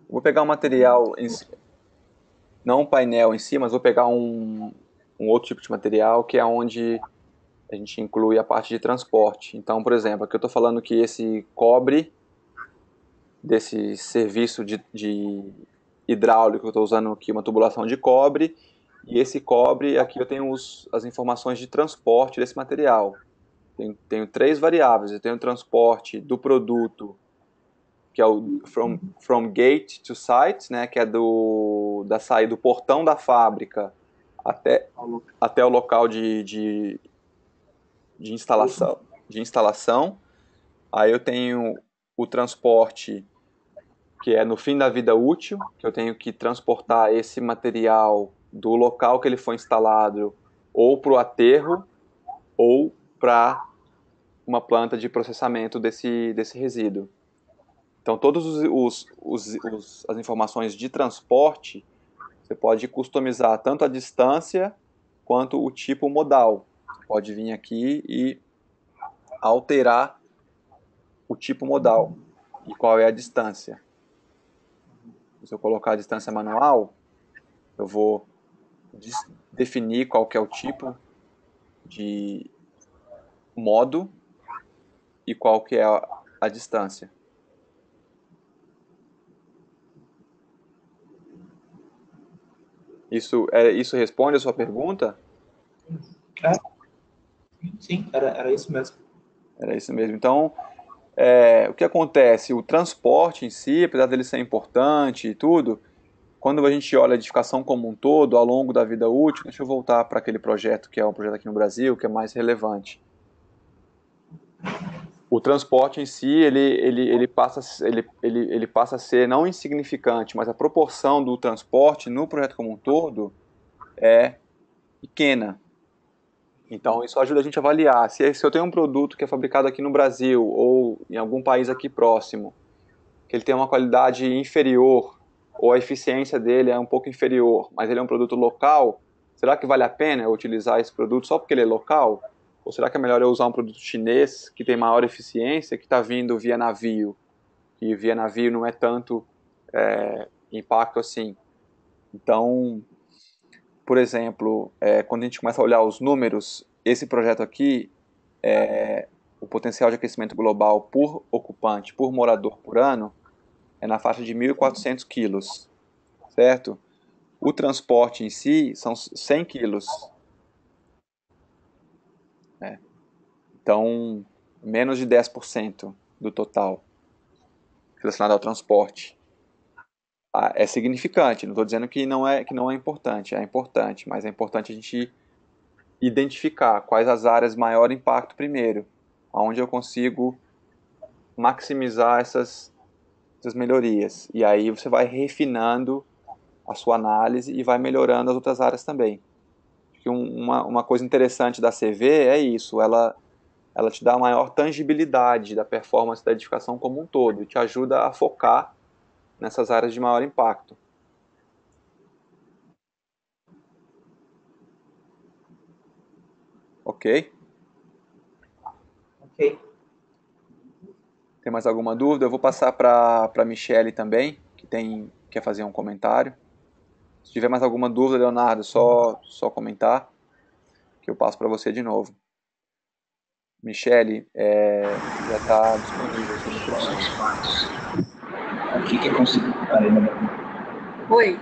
S1: Vou pegar um material, não um painel em si, mas vou pegar um outro tipo de material, que é onde a gente inclui a parte de transporte. Então, por exemplo, aqui eu estou falando que esse cobre desse serviço de hidráulico, eu estou usando aqui uma tubulação de cobre, e esse cobre, aqui eu tenho as informações de transporte desse material. Tenho 3 variáveis, eu tenho o transporte do produto, que é o from gate to site, né, que é da saída do portão da fábrica até o local de instalação. Aí eu tenho o transporte que é no fim da vida útil, que eu tenho que transportar esse material do local que ele foi instalado ou para o aterro ou para uma planta de processamento desse resíduo. Então, todas as informações de transporte, você pode customizar tanto a distância quanto o tipo modal. Você pode vir aqui e alterar o tipo modal e qual é a distância. Se eu colocar a distância manual, eu vou definir qual que é o tipo de modo e qual que é a distância. Isso responde a sua pergunta?
S2: Sim, era isso mesmo.
S1: Era isso mesmo. Então, o que acontece? O transporte em si, apesar dele ser importante e tudo, quando a gente olha a edificação como um todo, ao longo da vida útil, deixa eu voltar para aquele projeto que é um projeto aqui no Brasil, que é mais relevante. O transporte em si, ele passa a ser não insignificante, mas a proporção do transporte no projeto como um todo é pequena. Então, isso ajuda a gente a avaliar. Se eu tenho um produto que é fabricado aqui no Brasil ou em algum país aqui próximo, que ele tem uma qualidade inferior ou a eficiência dele é um pouco inferior, mas ele é um produto local, será que vale a pena eu utilizar esse produto só porque ele é local? Ou será que é melhor eu usar um produto chinês que tem maior eficiência, que está vindo via navio? E via navio não é tanto impacto assim. Então, por exemplo, quando a gente começa a olhar os números, esse projeto aqui, o potencial de aquecimento global por ocupante, por morador por ano, é na faixa de 1.400 quilos, certo? O transporte em si são 100 quilos. Então, menos de 10% do total relacionado ao transporte. É significante, não estou dizendo que não é importante, mas é importante a gente identificar quais as áreas maior impacto primeiro, onde eu consigo maximizar essas melhorias. E aí você vai refinando a sua análise e vai melhorando as outras áreas também. Porque uma coisa interessante da CV é isso, ela te dá maior tangibilidade da performance da edificação como um todo e te ajuda a focar nessas áreas de maior impacto. Ok?
S2: Ok.
S1: Tem mais alguma dúvida? Eu vou passar para a Michele também, que quer fazer um comentário. Se tiver mais alguma dúvida, Leonardo, só comentar, que eu passo para você de novo. Michele, já está disponível o seu microfone.
S3: O que é conseguir? Oi.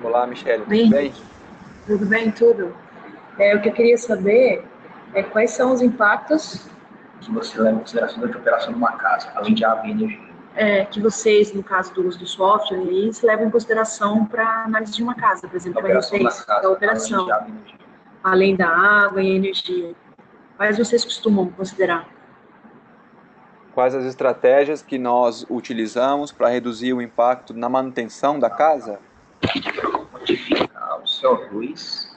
S1: Olá, Michele, tudo bem?
S3: Tudo bem, tudo. O que eu queria saber é quais são os impactos
S4: que você leva em consideração durante a operação de uma casa, além de água e energia.
S3: Que vocês, no caso do uso do software, eles levam em consideração para análise de uma casa, por exemplo, para vocês, da operação. além da água e energia? Quais vocês costumam considerar?
S1: Quais as estratégias que nós utilizamos para reduzir o impacto na manutenção da casa?
S4: Quantificar o CO2.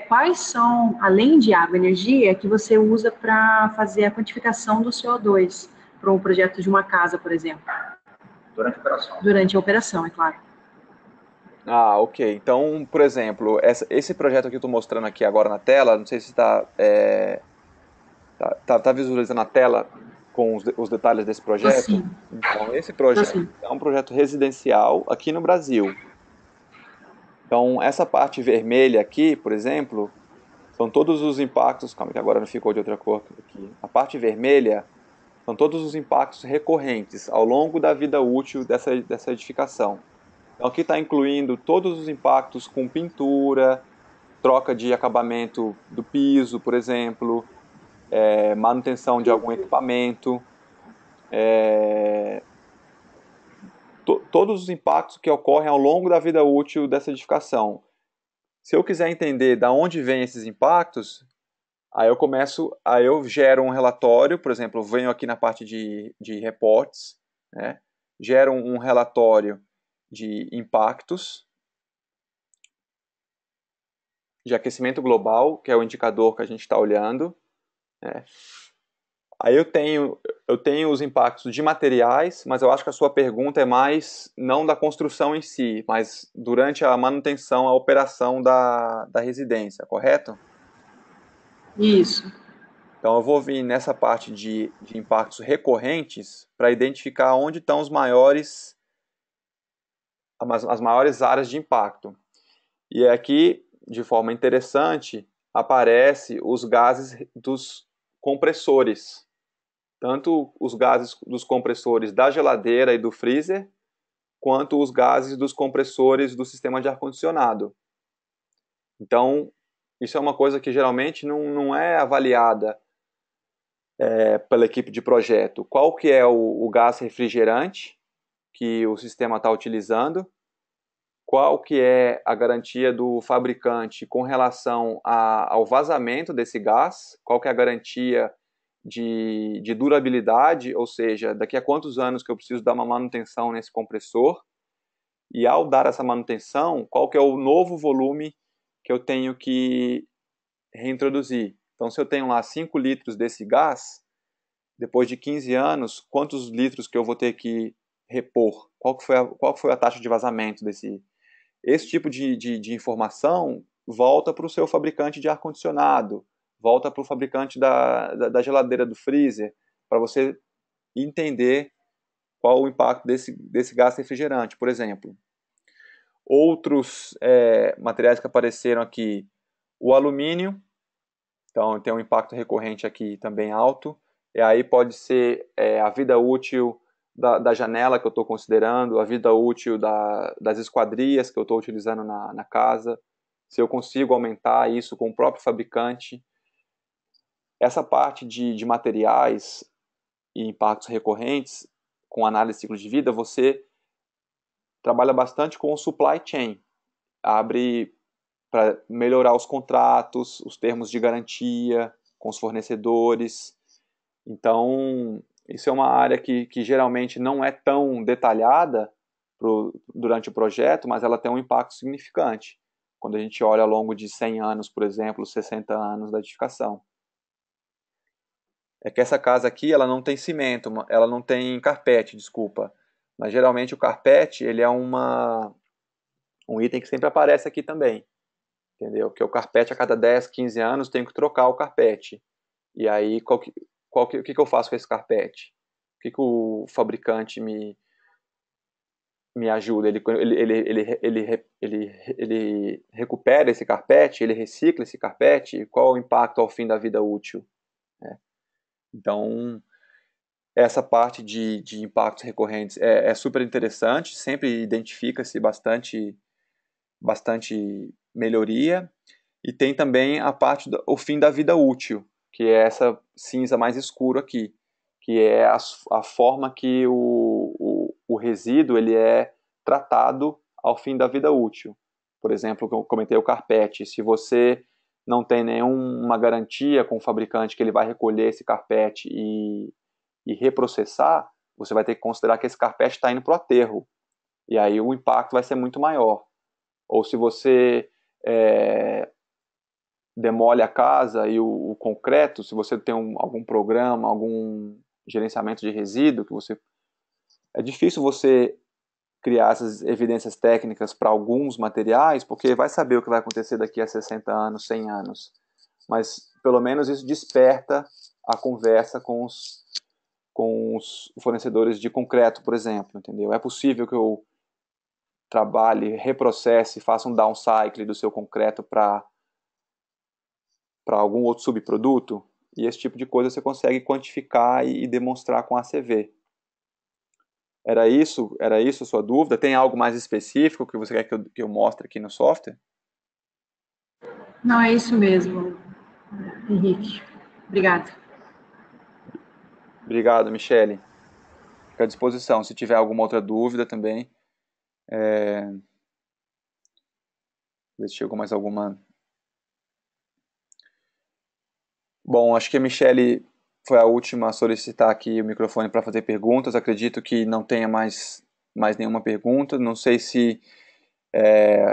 S3: Quais são, além de água e energia, que você usa para fazer a quantificação do CO2 para um projeto de uma casa, por exemplo?
S4: Durante a operação.
S3: Durante a operação, é claro.
S1: Ah, ok. Então, por exemplo, esse projeto que eu estou mostrando aqui agora na tela, não sei se tá visualizando a tela com os detalhes desse projeto.
S3: Assim,
S1: Então, esse projeto
S3: assim.
S1: é um projeto residencial aqui no Brasil. Então, essa parte vermelha aqui, por exemplo, são todos os impactos. Calma, que agora não ficou de outra cor aqui. A parte vermelha são todos os impactos recorrentes ao longo da vida útil dessa edificação. Então, aqui está incluindo todos os impactos com pintura, troca de acabamento do piso, por exemplo, manutenção de algum equipamento, todos os impactos que ocorrem ao longo da vida útil dessa edificação. Se eu quiser entender de onde vêm esses impactos, aí eu gero um relatório, por exemplo, eu venho aqui na parte de reportes, né, gero um relatório de impactos de aquecimento global, que é o indicador que a gente está olhando, né. Aí eu tenho os impactos de materiais, mas eu acho que a sua pergunta é mais não da construção em si, mas durante a manutenção, a operação da residência, correto?
S3: Isso.
S1: Então eu vou vir nessa parte de impactos recorrentes para identificar onde estão as maiores áreas de impacto. E aqui, de forma interessante, aparece os gases dos compressores. Tanto os gases dos compressores da geladeira e do freezer, quanto os gases dos compressores do sistema de ar-condicionado. Então, isso é uma coisa que geralmente não é avaliada pela equipe de projeto. Qual que é o gás refrigerante que o sistema está utilizando? Qual que é a garantia do fabricante com relação ao vazamento desse gás? Qual que é a garantia de durabilidade, ou seja, daqui a quantos anos que eu preciso dar uma manutenção nesse compressor, e ao dar essa manutenção, qual que é o novo volume que eu tenho que reintroduzir. Então, se eu tenho lá 5 litros desse gás, depois de 15 anos, quantos litros que eu vou ter que repor? Qual que foi a taxa de vazamento desse? Esse tipo de informação volta para o seu fabricante de ar-condicionado, volta para o fabricante da geladeira, do freezer, para você entender qual o impacto desse gás refrigerante, por exemplo. Outros materiais que apareceram aqui, o alumínio, então tem um impacto recorrente aqui também alto, e aí pode ser a vida útil da janela que eu estou considerando, a vida útil das esquadrias que eu estou utilizando na casa, se eu consigo aumentar isso com o próprio fabricante. Essa parte de materiais e impactos recorrentes, com análise de ciclo de vida, você trabalha bastante com o supply chain, abre para melhorar os contratos, os termos de garantia com os fornecedores. Então, isso é uma área que geralmente não é tão detalhada durante o projeto, mas ela tem um impacto significante quando a gente olha ao longo de 100 anos, por exemplo, 60 anos da edificação. É que essa casa aqui, ela não tem cimento, ela não tem carpete, desculpa. Mas geralmente o carpete, ele é um item que sempre aparece aqui também, entendeu? Porque o carpete a cada 10, 15 anos tem que trocar o carpete. E aí, o que eu faço com esse carpete? O que o fabricante me ajuda? Ele recupera esse carpete? Ele recicla esse carpete? Qual é o impacto ao fim da vida útil? Né? Então, essa parte de impactos recorrentes é super interessante, sempre identifica-se bastante melhoria, e tem também a parte do fim da vida útil, que é essa cinza mais escura aqui, que é a forma que o resíduo ele é tratado ao fim da vida útil. Por exemplo, eu comentei o carpete. Se você não tem nenhuma garantia com o fabricante que ele vai recolher esse carpete e reprocessar, você vai ter que considerar que esse carpete está indo para o aterro. E aí o impacto vai ser muito maior. Ou se você demole a casa e o concreto, se você tem algum programa, algum gerenciamento de resíduo, é difícil você criar essas evidências técnicas para alguns materiais, porque vai saber o que vai acontecer daqui a 60 anos, 100 anos. Mas, pelo menos, isso desperta a conversa com os fornecedores de concreto, por exemplo, entendeu? É possível que eu trabalhe, reprocesse, faça um downcycle do seu concreto para algum outro subproduto, e esse tipo de coisa você consegue quantificar e demonstrar com a ACV. Era isso a sua dúvida? Tem algo mais específico que você quer que eu mostre aqui no software?
S3: Não, é isso mesmo, Henrique. Obrigada.
S1: Obrigado, Michele. Fica à disposição. Se tiver alguma outra dúvida também, ver se chegou mais alguma. Bom, acho que a Michele foi a última a solicitar aqui o microfone para fazer perguntas. Acredito que não tenha mais nenhuma pergunta. Não sei se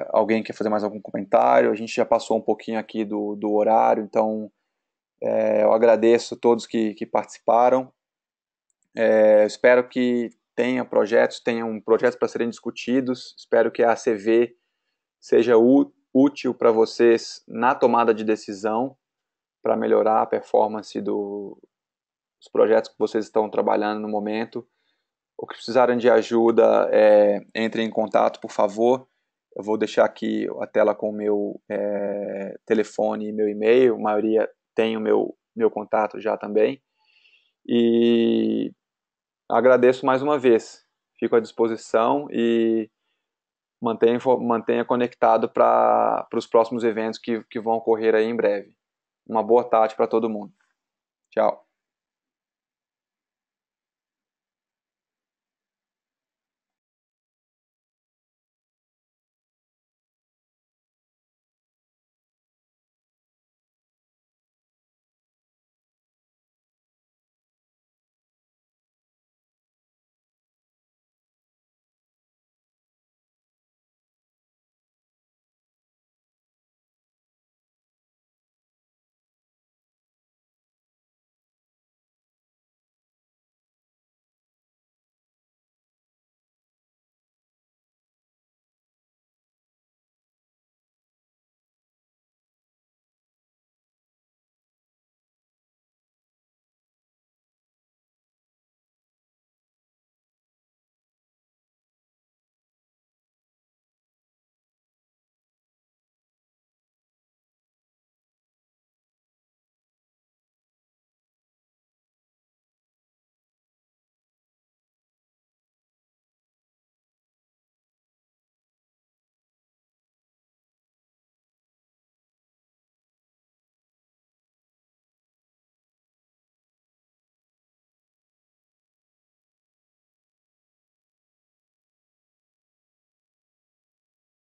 S1: alguém quer fazer mais algum comentário. A gente já passou um pouquinho aqui do horário, então eu agradeço a todos que participaram. Espero que tenham projetos para serem discutidos. Espero que a ACV seja útil para vocês na tomada de decisão, para melhorar a performance dos projetos que vocês estão trabalhando no momento. O que precisarem de ajuda, entrem em contato, por favor. Eu vou deixar aqui a tela com o meu telefone e meu e-mail. A maioria tem o meu contato já também. E agradeço mais uma vez. Fico à disposição e mantenha conectado para os próximos eventos que vão ocorrer aí em breve. Uma boa tarde para todo mundo. Tchau.